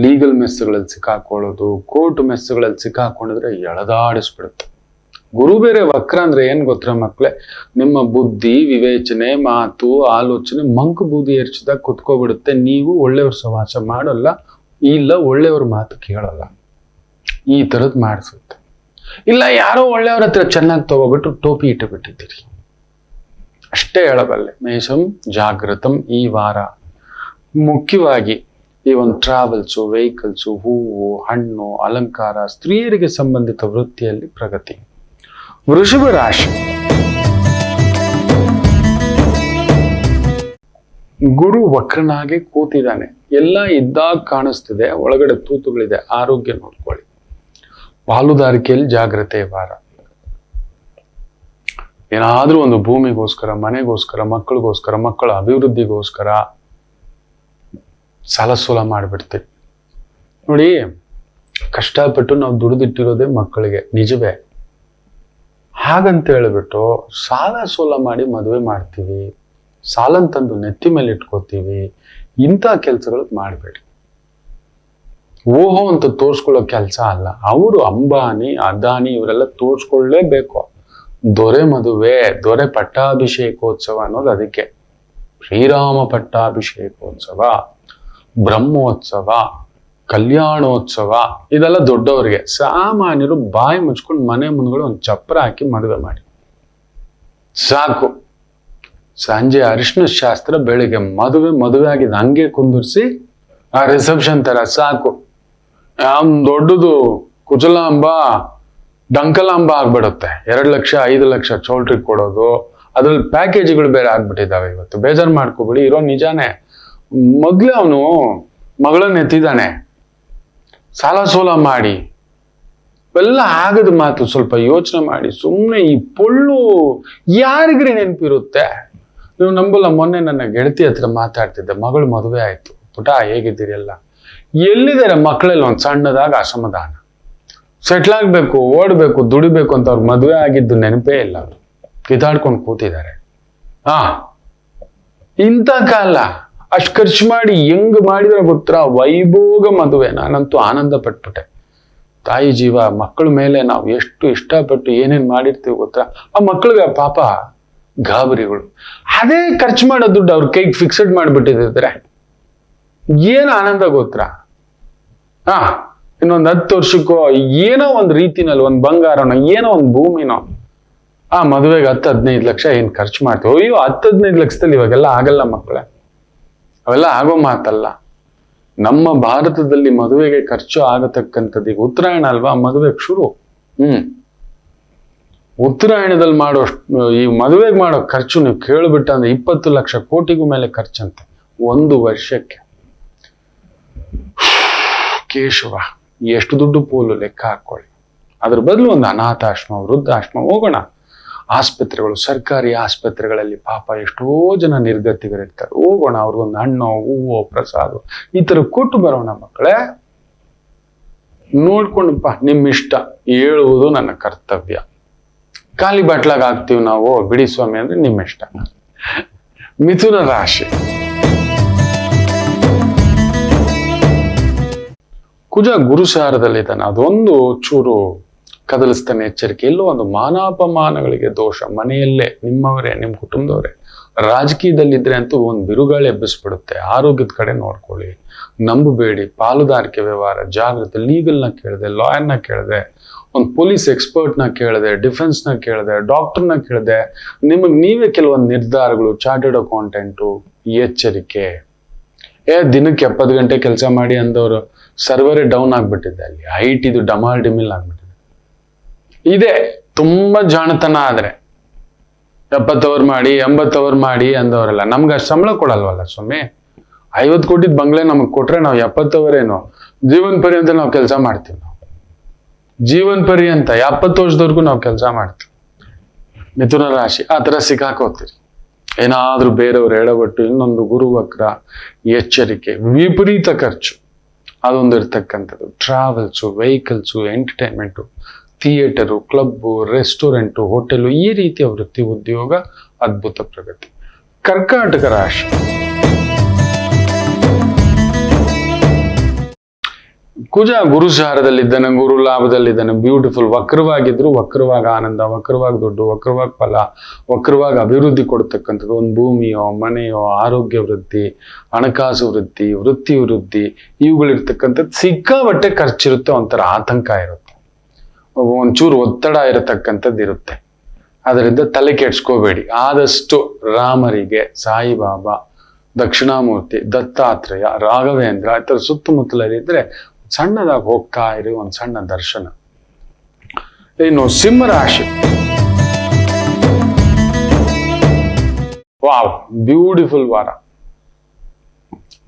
ಲೀಗಲ್ ಮೆಸ್ಗಳಲ್ಲಿ ಸಿಕ್ಕಾಕೊಳ್ಳೋದು, ಕೋರ್ಟ್ ಮೆಸ್ಗಳಲ್ಲಿ ಸಿಕ್ಕಾಕೊಂಡಿದ್ರೆ ಎಳೆದಾಡಿಸ್ಬಿಡುತ್ತೆ. ಗುರು ಬೇರೆ ವಕ್ರ ಅಂದ್ರೆ ಏನ್ ಗೊತ್ತರ ಮಕ್ಳೇ? ನಿಮ್ಮ ಬುದ್ಧಿ, ವಿವೇಚನೆ, ಮಾತು, ಆಲೋಚನೆ ಮಂಕು ಬೂದಿ ಎರಚಿದಾಗ ಕುತ್ಕೋಬಿಡುತ್ತೆ. ನೀವು ಒಳ್ಳೆಯವ್ರ ಸವಾಸ ಮಾಡಲ್ಲ, ಇಲ್ಲ ಒಳ್ಳೆಯವ್ರ ಮಾತು ಕೇಳಲ್ಲ. ಈ ತರದ್ ಮಾಡಿಸುತ್ತೆ. ಇಲ್ಲ ಯಾರೋ ಒಳ್ಳೆಯವ್ರ ಹತ್ರ ಚೆನ್ನಾಗಿ ತಗೋಬಿಟ್ಟು ಟೋಪಿ ಇಟ್ಟು ಬಿಟ್ಟಿದ್ದೀರಿ. ಅಷ್ಟೇ ಹೇಳಬಲ್ಲೆ. ಮೇಷಂ ಜಾಗೃತಂ. ಈ ವಾರ ಮುಖ್ಯವಾಗಿ ಈ ಒಂದು ಟ್ರಾವೆಲ್ಸು, ವೆಹಿಕಲ್ಸು, ಹೂವು, ಹಣ್ಣು, ಅಲಂಕಾರ, ಸ್ತ್ರೀಯರಿಗೆ ಸಂಬಂಧಿತ ವೃತ್ತಿಯಲ್ಲಿ ಪ್ರಗತಿ. ವೃಷಭ ರಾಶಿ. ಗುರು ವಕ್ರನಾಗೆ ಕೂತಿದ್ದಾನೆ. ಎಲ್ಲ ಇದ್ದಾಗ ಕಾಣಿಸ್ತಿದೆ, ಒಳಗಡೆ ತೂತುಗಳಿದೆ. ಆರೋಗ್ಯ ನೋಡ್ಕೊಳ್ಳಿ. ಪಾಲುದಾರಿಕೆಯಲ್ಲಿ ಜಾಗ್ರತೆ ವಾರ. ಏನಾದ್ರೂ ಒಂದು ಭೂಮಿಗೋಸ್ಕರ, ಮನೆಗೋಸ್ಕರ, ಮಕ್ಕಳಿಗೋಸ್ಕರ, ಮಕ್ಕಳ ಅಭಿವೃದ್ಧಿಗೋಸ್ಕರ ಸಾಲ ಸೋಲ ಮಾಡಿಬಿಡ್ತೀವಿ ನೋಡಿ. ಕಷ್ಟಪಟ್ಟು ನಾವು ದುಡಿದಿಟ್ಟಿರೋದೇ ಮಕ್ಕಳಿಗೆ, ನಿಜವೇ. ಹಾಗಂತ ಹೇಳ್ಬಿಟ್ಟು ಸಾಲ ಸೋಲ ಮಾಡಿ ಮದುವೆ ಮಾಡ್ತೀವಿ, ಸಾಲನ್ ತಂದು ನೆತ್ತಿ ಮೇಲೆ ಇಟ್ಕೋತೀವಿ. ಇಂಥ ಕೆಲ್ಸಗಳು ಮಾಡಬೇಡಿ. ಓಹೋ ಅಂತ ತೋರ್ಸ್ಕೊಳ್ಳೋ ಕೆಲಸ ಅಲ್ಲ. ಅವರು ಅಂಬಾನಿ, ಅದಾನಿ ಇವರೆಲ್ಲ ತೋರ್ಸ್ಕೊಳ್ಳೇಬೇಕು. ದೊರೆ ಮದುವೆ, ದೊರೆ ಪಟ್ಟಾಭಿಷೇಕೋತ್ಸವ ಅನ್ನೋದು ಅದಕ್ಕೆ. ಶ್ರೀರಾಮ ಪಟ್ಟಾಭಿಷೇಕೋತ್ಸವ, ಬ್ರಹ್ಮೋತ್ಸವ, ಕಲ್ಯಾಣೋತ್ಸವ ಇದೆಲ್ಲ ದೊಡ್ಡವರಿಗೆ. ಸಾಮಾನ್ಯರು ಬಾಯಿ ಮುಚ್ಕೊಂಡು ಮನೆ ಮುಂದ್ಗಡೆ ಒಂದು ಚಪ್ರ ಹಾಕಿ ಮದುವೆ ಮಾಡಿ ಸಾಕು. ಸಂಜೆ ಅರಿಶಿನ ಶಾಸ್ತ್ರ, ಬೆಳಿಗ್ಗೆ ಮದುವೆ ಆಗಿದ್ದು ಹಂಗೆ ಕುಂದಿರ್ಸಿ ಆ ರಿಸೆಪ್ಷನ್ ತರ ಸಾಕು. ದೊಡ್ಡದು ಕುಚಲಾಂಬ, ಡಂಕಲಾಂಬ ಆಗ್ಬಿಡುತ್ತೆ. 2 ಲಕ್ಷ 5 ಲಕ್ಷ ಚೌಲ್ಟ್ರಿ ಕೊಡೋದು, ಅದ್ರಲ್ಲಿ ಪ್ಯಾಕೇಜ್ಗಳು ಬೇರೆ ಆಗ್ಬಿಟ್ಟಿದ್ದಾವೆ. ಇವತ್ತು ಬೇಜಾರು ಮಾಡ್ಕೋಬಿಡಿ, ಇರೋ ನಿಜಾನೇ. ಮೊದ್ಲೇ ಅವನು ಮಗಳನ್ನ ಎತ್ತಿದ್ದಾನೆ, ಸಾಲ ಸೋಲ ಮಾಡಿ. ಎಲ್ಲ ಆಗದ ಮಾತು. ಸ್ವಲ್ಪ ಯೋಚನೆ ಮಾಡಿ. ಸುಮ್ಮನೆ ಈ ಪೊಳ್ಳು ಯಾರಿಗ್ರಿ ನೆನಪಿರುತ್ತೆ? ನೀವು ನಂಬಲ್ಲ, ಮೊನ್ನೆ ನನ್ನ ಗೆಳತಿ ಹತ್ರ ಮಾತಾಡ್ತಿದ್ದೆ. ಮಗಳು ಮದುವೆ ಆಯ್ತು. ಪುಟ ಹೇಗಿದ್ದೀರಿ ಎಲ್ಲ? ಎಲ್ಲಿದ್ದಾರೆ ಮಕ್ಕಳಲ್ಲಿ ಒಂದು ಸಣ್ಣದಾಗ ಅಸಮಾಧಾನ. ಸೆಟ್ಲ್ ಆಗ್ಬೇಕು, ಓಡ್ಬೇಕು, ದುಡಿಬೇಕು ಅಂತ ಅವ್ರು ಮದುವೆ ಆಗಿದ್ದು ನೆನಪೇ ಇಲ್ಲ. ಅವರು ಕಿತಾಡ್ಕೊಂಡು ಕೂತಿದ್ದಾರೆ. ಇಂಥ ಕಾಲ. ಅಷ್ಟು ಖರ್ಚು ಮಾಡಿ ಹೆಂಗ್ ಮಾಡಿದ್ರೆ ಗೊತ್ತಾ? ವೈಭೋಗ ಮದುವೆ. ನಾನಂತೂ ಆನಂದ ಪಟ್ಬಿಟ್ಟೆ. ತಾಯಿ ಜೀವ, ಮಕ್ಕಳ ಮೇಲೆ ನಾವು ಎಷ್ಟು ಇಷ್ಟಪಟ್ಟು ಏನೇನ್ ಮಾಡಿರ್ತೀವಿ ಗೊತ್ತಾ? ಆ ಮಕ್ಕಳಿಗೆ ಪಾಪ ಗಾಬರಿಗಳು. ಅದೇ ಖರ್ಚು ಮಾಡೋ ದುಡ್ಡು ಅವ್ರ ಕೈಗೆ ಫಿಕ್ಸೆಡ್ ಮಾಡಿಬಿಟ್ಟಿದ್ರೆ ಏನ್ ಆನಂದ ಗೊತ್ತಾ? ಇನ್ನೊಂದು 10 ವರ್ಷಕ್ಕೋ ಏನೋ ಒಂದು ರೀತಿನಲ್ಲಿ ಒಂದು ಬಂಗಾರನೋ ಏನೋ ಒಂದು ಭೂಮಿನೋ ಆ ಮದುವೆಗೆ 10-15 ಲಕ್ಷ ಏನ್ ಖರ್ಚು ಮಾಡ್ತೀವಿ. ಅಯ್ಯೋ 10-15 ಲಕ್ಷದಲ್ಲಿ ಇವಾಗೆಲ್ಲ ಆಗಲ್ಲ ಮಕ್ಕಳೇ. ಅವೆಲ್ಲ ಆಗೋ ಮಾತಲ್ಲ. ನಮ್ಮ ಭಾರತದಲ್ಲಿ ಮದುವೆಗೆ ಖರ್ಚು ಆಗತಕ್ಕಂಥದ್ದು ಈಗ ಉತ್ತರಾಯಣ ಅಲ್ವಾ, ಮದುವೆಗೆ ಶುರು. ಉತ್ತರಾಯಣದಲ್ಲಿ ಮಾಡೋ ಈ ಮದುವೆಗೆ ಮಾಡೋ ಖರ್ಚು ನೀವು ಕೇಳ್ಬಿಟ್ಟಂದ್ರೆ 20 ಲಕ್ಷ ಕೋಟಿಗೂ ಮೇಲೆ ಖರ್ಚಂತೆ 1 ವರ್ಷಕ್ಕೆ. ಕೇಶವ, ಎಷ್ಟು ದುಡ್ಡು ಪೋಲು ಲೆಕ್ಕ ಹಾಕೊಳ್ಳಿ. ಅದ್ರ ಬದಲು ಒಂದು ಅನಾಥಾಶ್ರಮ, ವೃದ್ಧಾಶ್ರಮ ಹೋಗೋಣ. ಆಸ್ಪತ್ರೆಗಳು, ಸರ್ಕಾರಿ ಆಸ್ಪತ್ರೆಗಳಲ್ಲಿ ಪಾಪ ಎಷ್ಟೋ ಜನ ನಿರ್ಗತಿಗರಿರ್ತಾರೆ. ಹೋಗೋಣ, ಅವ್ರಿಗೊಂದು ಹಣ್ಣು, ಹೂವು, ಪ್ರಸಾದ ಈ ತರ ಕೊಟ್ಟು ಬರೋಣ ಮಕ್ಕಳೇ. ನೋಡ್ಕೊಂಡಪ್ಪ, ನಿಮ್ ಇಷ್ಟ. ಹೇಳುವುದು ನನ್ನ ಕರ್ತವ್ಯ. ಖಾಲಿ ಬಾಟ್ಲಾಗ ಹಾಕ್ತಿವಿ ನಾವು, ಬಿಡಿ ಸ್ವಾಮಿ ಅಂದ್ರೆ ನಿಮ್ಮ ಇಷ್ಟ. ಮಿಥುನ ರಾಶಿ. ಕುಜ ಗುರುಸಾರದಲ್ಲಿದ್ದಾನೆ. ಅದೊಂದು ಚೂರು ಕದಲಿಸ್ತಾನೆ. ಎಚ್ಚರಿಕೆ. ಎಲ್ಲೋ ಒಂದು ಮಾನಾಪಮಾನಗಳಿಗೆ ದೋಷ. ಮನೆಯಲ್ಲೇ ನಿಮ್ಮವರೇ, ನಿಮ್ಮ ಕುಟುಂಬದವರೇ ರಾಜಕೀಯದಲ್ಲಿದ್ರೆ ಅಂತೂ ಒಂದು ಬಿರುಗಾಳಿ ಎಬ್ಬಿಸ್ಬಿಡುತ್ತೆ. ಆರೋಗ್ಯದ ಕಡೆ ನೋಡ್ಕೊಳ್ಳಿ. ನಂಬಬೇಡಿ. ಪಾಲುದಾರಿಕೆ ವ್ಯವಹಾರ ಜಾಗೃತಿ. ಲೀಗಲ್ನ ಕೇಳಿದೆ, ಲಾಯರ್ನ ಕೇಳಿದೆ, ಒಂದು ಪೊಲೀಸ್ ಎಕ್ಸ್ಪರ್ಟ್ನ ಕೇಳಿದೆ, ಡಿಫೆನ್ಸ್ನ ಕೇಳಿದೆ, ಡಾಕ್ಟರ್ನ ಕೇಳಿದೆ. ನಿಮಗೆ ನೀವೇ ಕೆಲವೊಂದು ನಿರ್ಧಾರಗಳು. Chartered accountant. ಎಚ್ಚರಿಕೆ. ದಿನಕ್ಕೆ 70 ಗಂಟೆ ಕೆಲಸ ಮಾಡಿ ಅಂದವರು ಸರ್ವರೇ ಡೌನ್ ಆಗ್ಬಿಟ್ಟಿದೆ. ಅಲ್ಲಿ ಹೈಟ್ ಇದು ಡಮಾಲ್ ಡಿಮಿಲ್ ಆಗ್ಬಿಟ್ಟಿದೆ. ಇದೆ ತುಂಬಾ ಜಾಣತನ. ಆದ್ರೆ 70 ಅವರ್ ಮಾಡಿ 80 ಅವರ್ ಮಾಡಿ ಅಂದವರೆಲ್ಲ ನಮ್ಗೆ ಅಷ್ಟು ಸಂಬಳ ಕೊಡಲ್ವಲ್ಲ ಸ್ವಾಮಿ. 50 ಕೋಟಿದ್ ಬಂಗ್ಲೆ ನಮಗ್ ಕೊಟ್ರೆ ನಾವು 70 ಅವರೇನು ಜೀವನ್ ಪರ್ಯಂತ ನಾವು ಕೆಲಸ ಮಾಡ್ತೀವಿ. ನಾವು ಜೀವನ್ ಪರ್ಯಂತ 70 ವರ್ಷದವರೆಗೂ ನಾವು ಕೆಲಸ ಮಾಡ್ತೀವಿ. ಮಿಥುನ ರಾಶಿ. ಆ ತರ ಸಿಕ್ಕಾಕೋತೀರಿ. ಏನಾದ್ರೂ ಬೇರೆಯವ್ರು ಹೇಳಬಿಟ್ಟು ಇನ್ನೊಂದು ಗುರುವಕ್ರ. ಎಚ್ಚರಿಕೆ. ವಿಪರೀತ ಖರ್ಚು ಅದೊಂದು ಇರ್ತಕ್ಕಂಥದ್ದು. Travels, vehicles, entertainment, theatre, club, restaurant, hotel, ಈ ರೀತಿಯ ವೃತ್ತಿ ಉದ್ಯೋಗ ಅದ್ಭುತ ಪ್ರಗತಿ. ಕರ್ಕಾಟಕ ರಾಶಿ ಕುಜ ಗುರುಸಾರದಲ್ಲಿದ್ದಾನೆ, ಗುರು ಲಾಭದಲ್ಲಿದ್ದಾನೆ, ಬ್ಯೂಟಿಫುಲ್. ವಕ್ರವಾಗಿದ್ರು ವಕ್ರವಾಗ ಆನಂದ, ವಕ್ರವಾಗಿ ದುಡ್ಡು, ವಕ್ರವಾಗಿ ಫಲ, ವಕ್ರವಾಗಿ ಅಭಿವೃದ್ಧಿ ಕೊಡ್ತಕ್ಕಂಥದ್ದು. ಒಂದು ಭೂಮಿಯೋ, ಮನೆಯೋ, ಆರೋಗ್ಯ ವೃದ್ಧಿ, ಹಣಕಾಸು ವೃದ್ಧಿ, ವೃತ್ತಿ ವೃದ್ಧಿ, ಇವುಗಳಿರ್ತಕ್ಕಂಥದ್ದು. ಸಿಕ್ಕಾಬಟ್ಟೆ ಖರ್ಚಿರುತ್ತೆ, ಒಂಥರ ಆತಂಕ ಇರುತ್ತೆ, ಒಂಚೂರು ಒತ್ತಡ ಇರತಕ್ಕಂಥದ್ದು ಇರುತ್ತೆ. ಅದರಿಂದ ತಲೆ ಕೆಡ್ಸ್ಕೋಬೇಡಿ. ಆದಷ್ಟು ರಾಮರಿಗೆ, ಸಾಯಿಬಾಬಾ, ದಕ್ಷಿಣಾಮೂರ್ತಿ, ದತ್ತಾತ್ರೇಯ, ರಾಘವೇಂದ್ರ ಈ ಥರ ಸುತ್ತಮುತ್ತಲಲ್ಲಿದ್ದರೆ ಸಣ್ಣದಾಗಿ ಹೋಗ್ತಾ ಇರಿ, ಒಂದು ಸಣ್ಣ ದರ್ಶನ. ಇನ್ನು ಸಿಂಹರಾಶಿ, ವಾವ್, ಬ್ಯೂಟಿಫುಲ್ ವಾರ.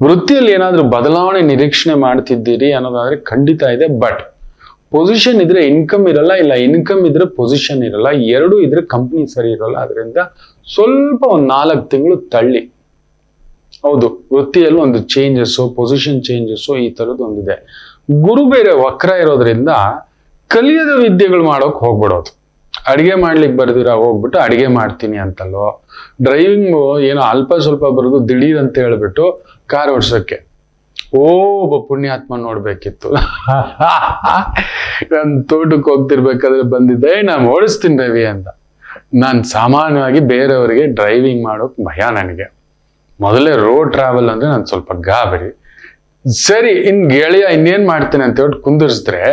ವೃತ್ತಿಯಲ್ಲಿ ಏನಾದ್ರೂ ಬದಲಾವಣೆ ನಿರೀಕ್ಷಣೆ ಮಾಡ್ತಿದ್ದೀರಿ ಅನ್ನೋದಾದ್ರೆ ಖಂಡಿತ ಇದೆ. ಬಟ್ ಪೊಸಿಷನ್ ಇದ್ರೆ ಇನ್ಕಮ್ ಇರಲ್ಲ, ಇಲ್ಲ ಇನ್ಕಮ್ ಇದ್ರೆ ಪೊಸಿಷನ್ ಇರಲ್ಲ, ಎರಡು ಇದ್ರೆ ಕಂಪ್ನಿ ಸರಿ ಇರಲ್ಲ. ಅದರಿಂದ ಸ್ವಲ್ಪ ಒಂದು 4 ತಿಂಗಳು ತಳ್ಳಿ. ಹೌದು, ವೃತ್ತಿಯಲ್ಲಿ ಒಂದು ಚೇಂಜಸ್ಸು, ಪೊಸಿಷನ್ ಚೇಂಜಸ್ಸು, ಈ ಥರದ್ದು ಒಂದಿದೆ. ಗುರು ಬೇರೆ ವಕ್ರ ಇರೋದ್ರಿಂದ ಕಲಿಯದ ವಿದ್ಯೆಗಳು ಮಾಡೋಕೆ ಹೋಗ್ಬಿಡೋದು. ಅಡಿಗೆ ಮಾಡ್ಲಿಕ್ಕೆ ಬರ್ದಿರ ಹೋಗ್ಬಿಟ್ಟು ಅಡಿಗೆ ಮಾಡ್ತೀನಿ ಅಂತಲ್ಲೋ, ಡ್ರೈವಿಂಗ್ ಏನೋ ಅಲ್ಪ ಸ್ವಲ್ಪ ಬರೋದು ದಿಢೀರ್ ಅಂತ ಹೇಳ್ಬಿಟ್ಟು ಕಾರ್ ಓಡ್ಸೋಕ್ಕೆ ಒಬ್ಬ ಪುಣ್ಯಾತ್ಮ ನೋಡ್ಬೇಕಿತ್ತು. ನಾನು ತೋಟಕ್ಕೆ ಹೋಗ್ತಿರ್ಬೇಕಾದ್ರೆ ಬಂದಿದ್ದೆ, ನಾನು ಓಡಿಸ್ತೀನಿ ರವಿ ಅಂತ. ನಾನು ಸಾಮಾನ್ಯವಾಗಿ ಬೇರೆಯವರಿಗೆ ಡ್ರೈವಿಂಗ್ ಮಾಡೋಕ್ ಭಯ. ನನಗೆ ಮೊದಲೇ ರೋಡ್ ಟ್ರಾವೆಲ್ ಅಂದ್ರೆ ನಾನು ಸ್ವಲ್ಪ ಗಾಬರಿ. ಸರಿ, ಗೆಳೆಯ ಇನ್ನೇನ್ ಮಾಡ್ತೀನಿ ಅಂತ ಹೇಳಿ ಕುಂದಿರಿಸಿದ್ರೆ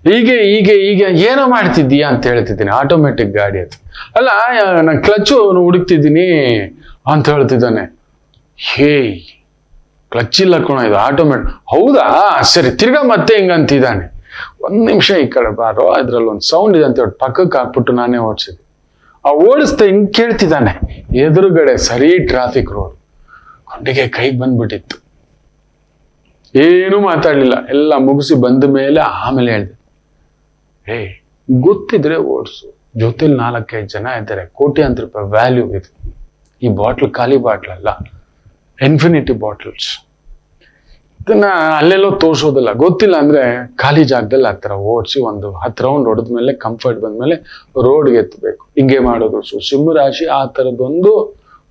ಹೀಗೆ ಏನೋ ಮಾಡ್ತಿದ್ದೀಯಾ ಅಂತ ಹೇಳ್ತಿದ್ದೀನಿ. ಆಟೋಮೆಟಿಕ್ ಗಾಡಿ ಅದು ಅಲ್ಲ, ನಾನು ಕ್ಲಚ್ಚು ಹುಡುಕ್ತಿದ್ದೀನಿ ಅಂತ ಹೇಳ್ತಿದ್ದಾನೆ. ಹೇ, ಕ್ಲಚ್ ಇಲ್ಲ ಕಣ, ಇದು ಆಟೋಮೆಟಿಕ್. ಹೌದಾ, ಸರಿ, ತಿರ್ಗಾ ಮತ್ತೆ ಹಿಂಗಂತಿದ್ದಾನೆ. 1 ನಿಮಿಷ ಈ ಕಡೆ ಬಾರೋ, ಇದ್ರಲ್ಲಿ ಒಂದು ಸೌಂಡ್ ಇದೆ ಅಂತ ಹೇಳಿ ಪಕ್ಕಕ್ಕೆ ಹಾಕ್ಬಿಟ್ಟು ನಾನೇ ಓಡಿಸಿದೆ. ಆ ಓಡಿಸ್ತಾ ಹಿಂಗ್ ಕೇಳ್ತಿದ್ದಾನೆ. ಎದುರುಗಡೆ ಸರಿ ಟ್ರಾಫಿಕ್ ರೋಡ್, ಕೊಂಡಿಗೆ ಕೈ ಬಂದ್ಬಿಟ್ಟಿತ್ತು. ಏನೂ ಮಾತಾಡ್ಲಿಲ್ಲ, ಎಲ್ಲ ಮುಗಿಸಿ ಬಂದ ಮೇಲೆ ಆಮೇಲೆ ಹೇಳ್ದೆ, ಹೇ, ಗೊತ್ತಿದ್ರೆ ಓಡಿಸು, ಜೊತೆಲಿ 4-5 ಜನ ಇದ್ದಾರೆ, ಕೋಟ್ಯಾಂತರ ರೂಪಾಯಿ ವ್ಯಾಲ್ಯೂ ಇದೆ. ಈ ಬಾಟ್ಲ್ ಖಾಲಿ ಬಾಟ್ಲ್ ಅಲ್ಲ, ಇನ್ಫಿನಿಟಿ ಬಾಟಲ್ಸ್. ಇದನ್ನ ಅಲ್ಲೆಲ್ಲೋ ತೋರ್ಸೋದಿಲ್ಲ. ಗೊತ್ತಿಲ್ಲ ಅಂದ್ರೆ ಖಾಲಿ ಜಾಗದಲ್ಲಿ ಆ ಥರ ಓಡಿಸಿ ಒಂದು 10 ರೌಂಡ್ ಹೊಡೆದ್ಮೇಲೆ ಕಂಫರ್ಟ್ ಬಂದ್ಮೇಲೆ ರೋಡ್ಗೆ ಎತ್ತಬೇಕು. ಹಿಂಗೆ ಮಾಡೋದು. ಸಿಂಹರಾಶಿ ಆ ಥರದೊಂದು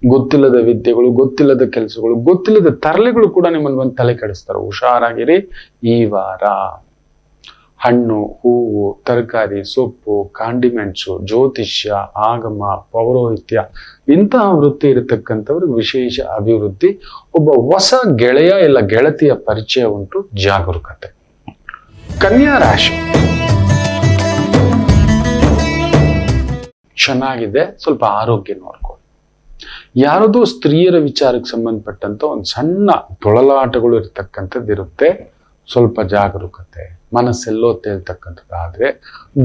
ಗೊತ್ತಿಲ್ಲದ ವಿದ್ಯೆಗಳು, ಗೊತ್ತಿಲ್ಲದ ಕೆಲಸಗಳು, ಗೊತ್ತಿಲ್ಲದ ತರಲೆಗಳು ಕೂಡ ನಿಮ್ಮನ್ನು ಬಂದು ತಲೆ ಕೆಡಿಸ್ತಾರೆ. ಹುಷಾರಾಗಿರಿ ಈ ವಾರ. ಹಣ್ಣು, ಹೂವು, ತರಕಾರಿ, ಸೊಪ್ಪು, ಕಾಂಡಿಮೆಂಟ್ಸು, ಜ್ಯೋತಿಷ್ಯ, ಆಗಮ, ಪೌರೋಹಿತ್ಯ ಇಂತಹ ವೃತ್ತಿ ಇರತಕ್ಕಂಥವ್ರಿಗೆ ವಿಶೇಷ ಅಭಿವೃದ್ಧಿ. ಒಬ್ಬ ಹೊಸ ಗೆಳೆಯ ಇಲ್ಲ ಗೆಳತಿಯ ಪರಿಚಯ ಉಂಟು. ಜಾಗರೂಕತೆ. ಕನ್ಯಾ ರಾಶಿ ಚೆನ್ನಾಗಿದೆ, ಸ್ವಲ್ಪ ಆರೋಗ್ಯ ನೋಡ್ಕೊಳ್ಳಿ. ಯಾರದೋ ಸ್ತ್ರೀಯರ ವಿಚಾರಕ್ಕೆ ಸಂಬಂಧಪಟ್ಟಂತ ಒಂದು ಸಣ್ಣ ತೊಳಲಾಟಗಳು ಇರತಕ್ಕಂಥದ್ದು ಇರುತ್ತೆ. ಸ್ವಲ್ಪ ಜಾಗರೂಕತೆ. ಮನಸ್ಸೆಲ್ಲೋ ತೇಲ್ತಕ್ಕಂಥದ್ದು. ಆದ್ರೆ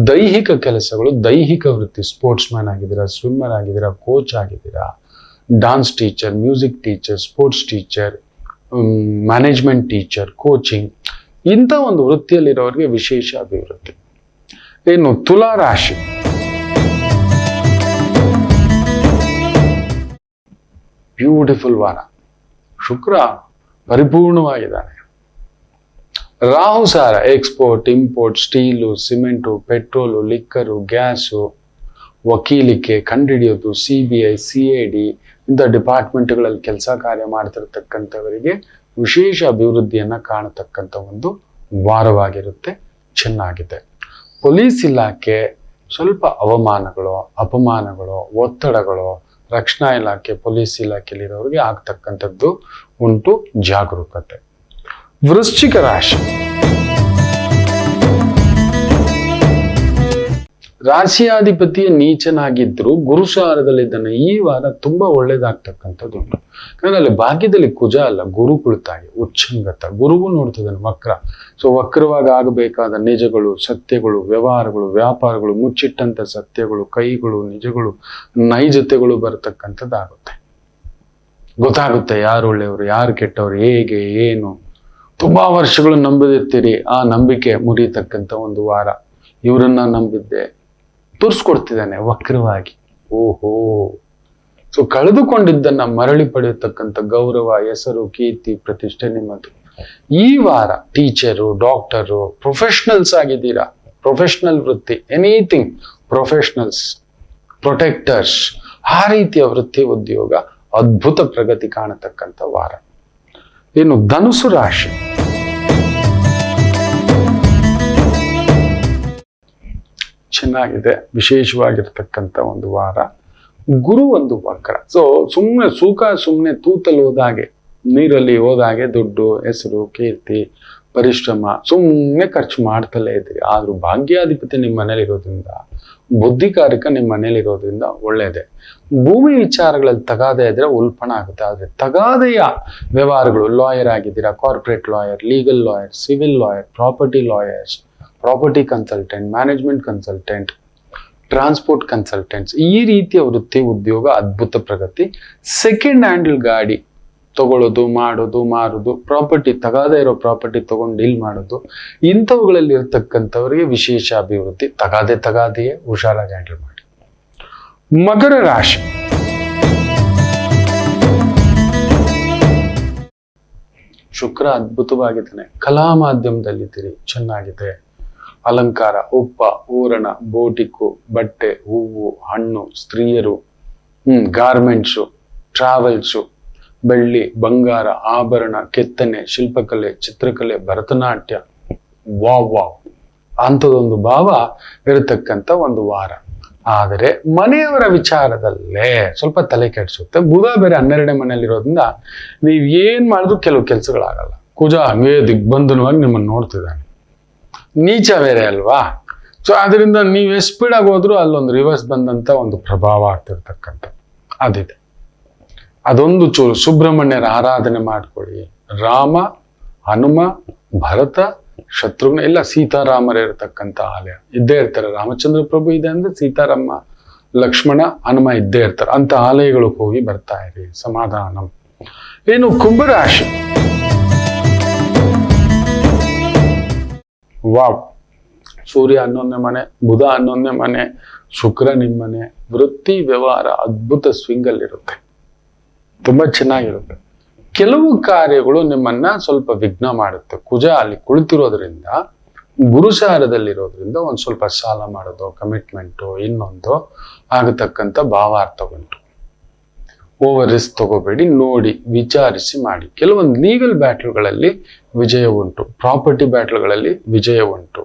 ದೈಹಿಕ ಕೆಲಸಗಳು, ದೈಹಿಕ ವೃತ್ತಿ, ಸ್ಪೋರ್ಟ್ಸ್ ಮ್ಯಾನ್ ಆಗಿದ್ದೀರಾ, ಸ್ವಿಮ್ಮರ್ ಆಗಿದ್ದೀರಾ, ಕೋಚ್ ಆಗಿದ್ದೀರಾ, dance teacher, music teacher, sports teacher, management teacher, coaching, ಇಂಥ ಒಂದು ವೃತ್ತಿಯಲ್ಲಿರೋರಿಗೆ ವಿಶೇಷ ಅಭಿವೃದ್ಧಿ. ಇನ್ನು ತುಲಾ ರಾಶಿ, ಬ್ಯೂಟಿಫುಲ್ ವಾರ. ಶುಕ್ರ ಪರಿಪೂರ್ಣವಾಗಿದ್ದಾನೆ. ರಾಹು ಸಾರ export, import, steel, cement, petrol, liquor, gas, ವಕೀಲಿಕೆ, ಕಂಡುಹಿಡಿಯೋದು, CBI, CID ಇಂಥ ಡಿಪಾರ್ಟ್ಮೆಂಟ್ಗಳಲ್ಲಿ ಕೆಲಸ ಕಾರ್ಯ ಮಾಡ್ತಿರ್ತಕ್ಕಂಥವರಿಗೆ ವಿಶೇಷ ಅಭಿವೃದ್ಧಿಯನ್ನ ಕಾಣತಕ್ಕಂಥ ಒಂದು ವಾರವಾಗಿರುತ್ತೆ. ಚೆನ್ನಾಗಿದೆ. ಪೊಲೀಸ್ ಇಲಾಖೆ ಸ್ವಲ್ಪ ಅವಮಾನಗಳು, ಅಪಮಾನಗಳು, ಒತ್ತಡಗಳು, ರಕ್ಷಣಾ ಇಲಾಖೆ, ಪೊಲೀಸ್ ಇಲಾಖೆಯಲ್ಲಿರೋರಿಗೆ ಆಗ್ತಕ್ಕಂಥದ್ದು ಉಂಟು. ಜಾಗರೂಕತೆ. ವೃಶ್ಚಿಕ ರಾಶಿ, ರಾಶಿಯಾಧಿಪತಿಯ ನೀಚನಾಗಿದ್ರು ಗುರುಸಾರದಲ್ಲಿದ್ದಾನೆ. ಈ ವಾರ ತುಂಬಾ ಒಳ್ಳೇದಾಗ್ತಕ್ಕಂಥದ್ದು ಉಂಟು. ಯಾಕಂದ್ರೆ ಅಲ್ಲಿ ಭಾಗ್ಯದಲ್ಲಿ ಕುಜ ಅಲ್ಲ, ಗುರು ಕುಳಿತಾಗಿ ಉಚ್ಚಂಗತ. ಗುರುವು ನೋಡ್ತಿದ್ದಾನೆ ವಕ್ರ. ಸೊ ವಕ್ರವಾಗಿ ಆಗಬೇಕಾದ ನಿಜಗಳು, ಸತ್ಯಗಳು, ವ್ಯವಹಾರಗಳು, ವ್ಯಾಪಾರಗಳು, ಮುಚ್ಚಿಟ್ಟಂತ ಸತ್ಯಗಳು, ಕೈಗಳು, ನಿಜಗಳು, ನೈಜತೆಗಳು ಬರತಕ್ಕಂಥದ್ದಾಗುತ್ತೆ. ಗೊತ್ತಾಗುತ್ತೆ ಯಾರು ಒಳ್ಳೆಯವರು, ಯಾರು ಕೆಟ್ಟವರು, ಹೇಗೆ, ಏನು. ತುಂಬಾ ವರ್ಷಗಳು ನಂಬಿದಿರ್ತೀರಿ, ಆ ನಂಬಿಕೆ ಮುರಿಯತಕ್ಕಂಥ ಒಂದು ವಾರ. ಇವರನ್ನ ನಂಬಿದ್ದೆ, ತೋರಿಸ್ಕೊಡ್ತಿದ್ದಾನೆ ವಕ್ರವಾಗಿ. ಓಹೋ. ಸೊ ಕಳೆದುಕೊಂಡಿದ್ದನ್ನ ಮರಳಿ ಪಡೆಯತಕ್ಕಂಥ ಗೌರವ, ಹೆಸರು, ಕೀರ್ತಿ, ಪ್ರತಿಷ್ಠೆ ನಿಮ್ಮದು. ಈ ವಾರ ಟೀಚರು, ಡಾಕ್ಟರು, ಪ್ರೊಫೆಷನಲ್ಸ್ ಆಗಿದ್ದೀರಾ, ಪ್ರೊಫೆಷನಲ್ ವೃತ್ತಿ, ಎನಿಥಿಂಗ್, ಪ್ರೊಫೆಷನಲ್ಸ್, ಪ್ರೊಟೆಕ್ಟರ್ಸ್, ಆ ರೀತಿಯ ವೃತ್ತಿ ಉದ್ಯೋಗ ಅದ್ಭುತ ಪ್ರಗತಿ ಕಾಣತಕ್ಕಂಥ ವಾರ. ಇನ್ನು ಧನುಸು ರಾಶಿ, ಚೆನ್ನಾಗಿದೆ, ವಿಶೇಷವಾಗಿರ್ತಕ್ಕಂಥ ಒಂದು ವಾರ. ಗುರು ಒಂದು ವಕ್ರ. ಸೊ ಸುಮ್ಮನೆ ತೂತಲ್ಲಿ ಹೋದಾಗೆ, ನೀರಲ್ಲಿ ಹೋದಾಗೆ ದುಡ್ಡು, ಹೆಸರು, ಕೀರ್ತಿ, ಪರಿಶ್ರಮ ಸುಮ್ಮನೆ ಖರ್ಚು ಮಾಡ್ತಲೇ ಇದ್ದೀರಿ. ಆದ್ರೂ ಭಾಗ್ಯಾಧಿಪತಿ ನಿಮ್ಮ ಮನೇಲಿ ಇರೋದ್ರಿಂದ, ಬುದ್ಧಿಕಾರಕ ನಿಮ್ಮ ಮನೇಲಿ ಇರೋದ್ರಿಂದ ಒಳ್ಳೇದೆ. ಭೂಮಿ ವಿಚಾರಗಳಲ್ಲಿ ತಗಾದೆ ಇದ್ರೆ ಉಲ್ಪಣ ಆಗುತ್ತೆ. ಆದ್ರೆ ತಗಾದೆಯ ವ್ಯವಹಾರಗಳು, ಲಾಯರ್ ಆಗಿದ್ದೀರಾ, corporate lawyer, legal lawyer, civil lawyer, property lawyers, property consultant, management consultant, transport consultants, ಈ ರೀತಿಯ ವೃತ್ತಿ ಉದ್ಯೋಗ ಅದ್ಭುತ ಪ್ರಗತಿ. ಸೆಕೆಂಡ್ ಹ್ಯಾಂಡಲ್ ಗಾಡಿ ತಗೊಳ್ಳೋದು, ಮಾಡೋದು, ಮಾರೋದು, ಪ್ರಾಪರ್ಟಿ, ತಗಾದೆ ಇರೋ ಪ್ರಾಪರ್ಟಿ ತಗೊಂಡು ಡೀಲ್ ಮಾಡೋದು, ಇಂಥವುಗಳಲ್ಲಿ ಇರತಕ್ಕಂಥವರಿಗೆ ವಿಶೇಷ ಅಭಿವೃದ್ಧಿ. ತಗಾದೆಯೇ ಹುಷಾರಾಗಿ ಹ್ಯಾಂಡಲ್ ಮಾಡಿ. ಮಕರ ರಾಶಿ, ಶುಕ್ರ ಅದ್ಭುತವಾಗಿದ್ದಾನೆ. ಕಲಾ ಮಾಧ್ಯಮದಲ್ಲಿದ್ದೀರಿ, ಚೆನ್ನಾಗಿದೆ. ಅಲಂಕಾರ, ಉಪ್ಪ, ಊರಣ, ಬೋಟಿಕ್ಕು, ಬಟ್ಟೆ, ಹೂವು, ಹಣ್ಣು, ಸ್ತ್ರೀಯರು, ಗಾರ್ಮೆಂಟ್ಸು, ಟ್ರಾವೆಲ್ಸು, ಬೆಳ್ಳಿ, ಬಂಗಾರ, ಆಭರಣ, ಕೆತ್ತನೆ, ಶಿಲ್ಪಕಲೆ, ಚಿತ್ರಕಲೆ, ಭರತನಾಟ್ಯ, ವಾವ್ ಅಂಥದೊಂದು ಭಾವ ಇರತಕ್ಕಂಥ ಒಂದು ವಾರ. ಆದರೆ ಮನೆಯವರ ವಿಚಾರದಲ್ಲೇ ಸ್ವಲ್ಪ ತಲೆ ಕೆಡಿಸುತ್ತೆ. ಬುಧ ಬೇರೆ 12ನೇ ಮನೆಯಲ್ಲಿರೋದ್ರಿಂದ ನೀವು ಏನ್ ಮಾಡಿದ್ರು ಕೆಲವು ಕೆಲಸಗಳಾಗಲ್ಲ. ಕುಜ ಹಂಗೇ ದಿಗ್ಬಂಧನವಾಗಿ ನಿಮ್ಮನ್ನು ನೋಡ್ತಿದ್ದಾನೆ. ನೀಚ ಬೇರೆ ಅಲ್ವಾ. ಸೊ ಅದರಿಂದ ನೀವು ಎಷ್ಟು ಸ್ಪೀಡಾಗಿ ಹೋದ್ರು ಅಲ್ಲೊಂದು ರಿವರ್ಸ್ ಬಂದಂತ ಒಂದು ಪ್ರಭಾವ ಆಗ್ತಿರ್ತಕ್ಕಂಥ ಅದಿದೆ. ಅದೊಂದು ಚೂರು ಸುಬ್ರಹ್ಮಣ್ಯರ ಆರಾಧನೆ ಮಾಡ್ಕೊಳ್ಳಿ. ರಾಮ, ಹನುಮ, ಭರತ, ಶತ್ರುಘ್ನ ಎಲ್ಲ ಸೀತಾರಾಮರೇ ಇರತಕ್ಕಂಥ ಆಲಯ ಇದ್ದೇ ಇರ್ತಾರೆ. ರಾಮಚಂದ್ರ ಪ್ರಭು ಇದೆ ಅಂದ್ರೆ ಸೀತಾರಾಮ, ಲಕ್ಷ್ಮಣ, ಹನುಮ ಇದ್ದೇ ಇರ್ತಾರೆ. ಅಂತ ಆಲಯಗಳಿಗೆ ಹೋಗಿ ಬರ್ತಾ ಇರಿ, ಸಮಾಧಾನ. ಏನು ಕುಂಭರಾಶಿ, ವಾವ್, ಸೂರ್ಯ 11ನೇ ಮನೆ, ಬುಧ 11ನೇ ಮನೆ, ಶುಕ್ರ ನಿಮ್ಮನೆ. ವೃತ್ತಿ ವ್ಯವಹಾರ ಅದ್ಭುತ ಸ್ವಿಂಗ್ ಅಲ್ಲಿ ಇರುತ್ತೆ, ತುಂಬಾ ಚೆನ್ನಾಗಿರುತ್ತೆ. ಕೆಲವು ಕಾರ್ಯಗಳು ನಿಮ್ಮನ್ನ ಸ್ವಲ್ಪ ವಿಘ್ನ ಮಾಡುತ್ತೆ. ಕುಜ ಅಲ್ಲಿ ಕುಳಿತಿರೋದ್ರಿಂದ, ಗುರುಸಾರದಲ್ಲಿರೋದ್ರಿಂದ ಒಂದ್ ಸ್ವಲ್ಪ ಸಾಲ ಮಾಡೋದು, ಕಮಿಟ್ಮೆಂಟು, ಇನ್ನೊಂದು ಆಗತಕ್ಕಂಥ ಭಾವಾರ್ಥ ಉಂಟು. ಓವರ್ ರಿಸ್ಕ್ ತಗೋಬೇಡಿ, ನೋಡಿ ವಿಚಾರಿಸಿ ಮಾಡಿ. ಕೆಲವೊಂದು ಲೀಗಲ್ ಬ್ಯಾಟ್ಲ್ಗಳಲ್ಲಿ ವಿಜಯ ಉಂಟು, ಪ್ರಾಪರ್ಟಿ ಬ್ಯಾಟ್ಲ್ಗಳಲ್ಲಿ ವಿಜಯ ಉಂಟು.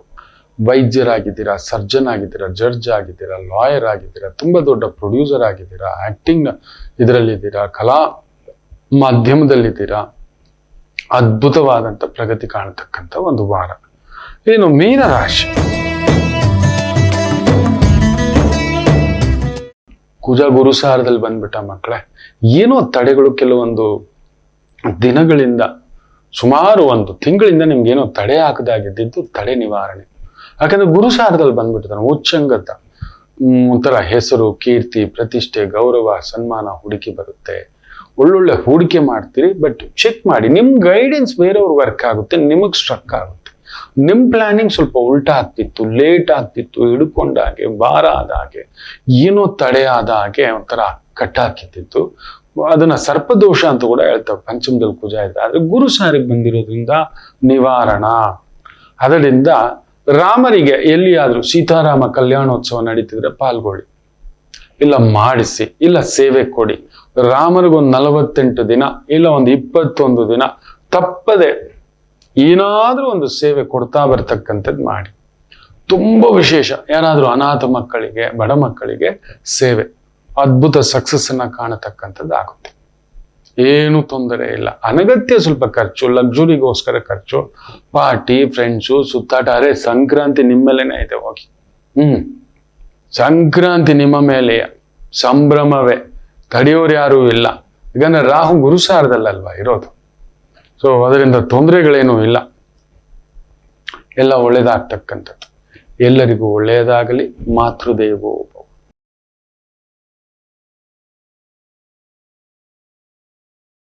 ವೈದ್ಯರಾಗಿದ್ದೀರಾ, ಸರ್ಜನ್ ಆಗಿದ್ದೀರಾ, ಜಡ್ಜ್ ಆಗಿದ್ದೀರಾ, ಲಾಯರ್ ಆಗಿದ್ದೀರಾ, ತುಂಬಾ ದೊಡ್ಡ ಪ್ರೊಡ್ಯೂಸರ್ ಆಗಿದ್ದೀರಾ, ಆಕ್ಟಿಂಗ್ ಇದರಲ್ಲಿದ್ದೀರಾ, ಕಲಾ ಮಾಧ್ಯಮದಲ್ಲಿದ್ದೀರಾ, ಅದ್ಭುತವಾದಂಥ ಪ್ರಗತಿ ಕಾಣತಕ್ಕಂಥ ಒಂದು ವಾರ. ಏನು ಮೀನರಾಶಿ, ಕುಜ ಗುರುಸಾರದಲ್ಲಿ ಬಂದ್ಬಿಟ್ಟ ಮಕ್ಕಳೇ. ಏನೋ ತಡೆಗಳು ಕೆಲವೊಂದು ದಿನಗಳಿಂದ, ಸುಮಾರು ಒಂದು ತಿಂಗಳಿಂದ ನಿಮ್ಗೇನೋ ತಡೆ ಹಾಕದಾಗಿದ್ದು ತಡೆ ನಿವಾರಣೆ. ಯಾಕಂದ್ರೆ ಗುರುಸಾರದಲ್ಲಿ ಬಂದ್ಬಿಟ್ಟಿದ್ದಾನೆ. ಉಚ್ಚಂಗತ, ಒಂಥರ ಹೆಸರು, ಕೀರ್ತಿ, ಪ್ರತಿಷ್ಠೆ, ಗೌರವ, ಸನ್ಮಾನ ಹುಡುಕಿ ಬರುತ್ತೆ. ಒಳ್ಳೊಳ್ಳೆ ಹೂಡಿಕೆ ಮಾಡ್ತೀರಿ. ಬಟ್ ಚೆಕ್ ಮಾಡಿ, ನಿಮ್ ಗೈಡೆನ್ಸ್ ಬೇರೆಯವ್ರ ವರ್ಕ್ ಆಗುತ್ತೆ, ನಿಮಗ್ ಸ್ಟ್ರಕ್ ಆಗುತ್ತೆ. ನಿಮ್ ಪ್ಲಾನಿಂಗ್ ಸ್ವಲ್ಪ ಉಲ್ಟಾ ಆಗ್ತಿತ್ತು, ಲೇಟ್ ಆಗ್ತಿತ್ತು, ಹಿಡ್ಕೊಂಡಾಗೆ, ಭಾರ ಆದ ಹಾಗೆ, ಏನೋ ತಡೆ ಆದ ಹಾಗೆ ಒಂಥರ ಕಟ್ಟಾಕಿತ್ತು. ಅದನ್ನ ಸರ್ಪದೋಷ ಅಂತ ಕೂಡ ಹೇಳ್ತಾರೆ, ಪಂಚಮದಲ್ಲಿ ಕುಜ ಇದ್ರೆ. ಆದ್ರೆ ಗುರು ಸಾರಿಗೆ ಬಂದಿರೋದ್ರಿಂದ ನಿವಾರಣ. ಅದರಿಂದ ರಾಮರಿಗೆ ಎಲ್ಲಿಯಾದ್ರೂ ಸೀತಾರಾಮ ಕಲ್ಯಾಣೋತ್ಸವ ನಡೀತಿದ್ರೆ ಪಾಲ್ಗೊಳ್ಳಿ, ಇಲ್ಲ ಮಾಡಿಸಿ, ಇಲ್ಲ ಸೇವೆ ಕೊಡಿ. ರಾಮರಿಗೊಂದು 48 ದಿನ ಇಲ್ಲ ಒಂದು 21 ದಿನ ತಪ್ಪದೆ ಏನಾದ್ರೂ ಒಂದು ಸೇವೆ ಕೊಡ್ತಾ ಬರ್ತಕ್ಕಂಥದ್ದು ಮಾಡಿ. ತುಂಬಾ ವಿಶೇಷ. ಯಾರಾದ್ರೂ ಅನಾಥ ಮಕ್ಕಳಿಗೆ, ಬಡ ಮಕ್ಕಳಿಗೆ ಸೇವೆ, ಅದ್ಭುತ ಸಕ್ಸಸ್ ಅನ್ನ ಕಾಣತಕ್ಕಂಥದ್ದು ಆಗುತ್ತೆ. ಏನು ತೊಂದರೆ ಇಲ್ಲ. ಅನಗತ್ಯ ಸ್ವಲ್ಪ ಖರ್ಚು, ಲಕ್ಸುರಿಗೋಸ್ಕರ ಖರ್ಚು, ಪಾರ್ಟಿ, ಫ್ರೆಂಡ್ಸು, ಸುತ್ತಾಟ. ಅರೆ ಸಂಕ್ರಾಂತಿ ನಿಮ್ಮೇಲೆನೆ ಇದೆ, ಹೋಗಿ. ಸಂಕ್ರಾಂತಿ ನಿಮ್ಮ ಮೇಲೆ ಸಂಭ್ರಮವೇ, ತಡೆಯೋರು ಯಾರೂ ಇಲ್ಲ. ಯಾಕಂದ್ರೆ ರಾಹು ಗುರುಸಾರದಲ್ಲಲ್ವಾ ಇರೋದು. ಸೊ ಅದರಿಂದ ತೊಂದರೆಗಳೇನೂ ಇಲ್ಲ, ಎಲ್ಲ ಒಳ್ಳೇದಾಗ್ತಕ್ಕಂಥದ್ದು. ಎಲ್ಲರಿಗೂ ಒಳ್ಳೆಯದಾಗಲಿ. ಮಾತೃದೇವೋ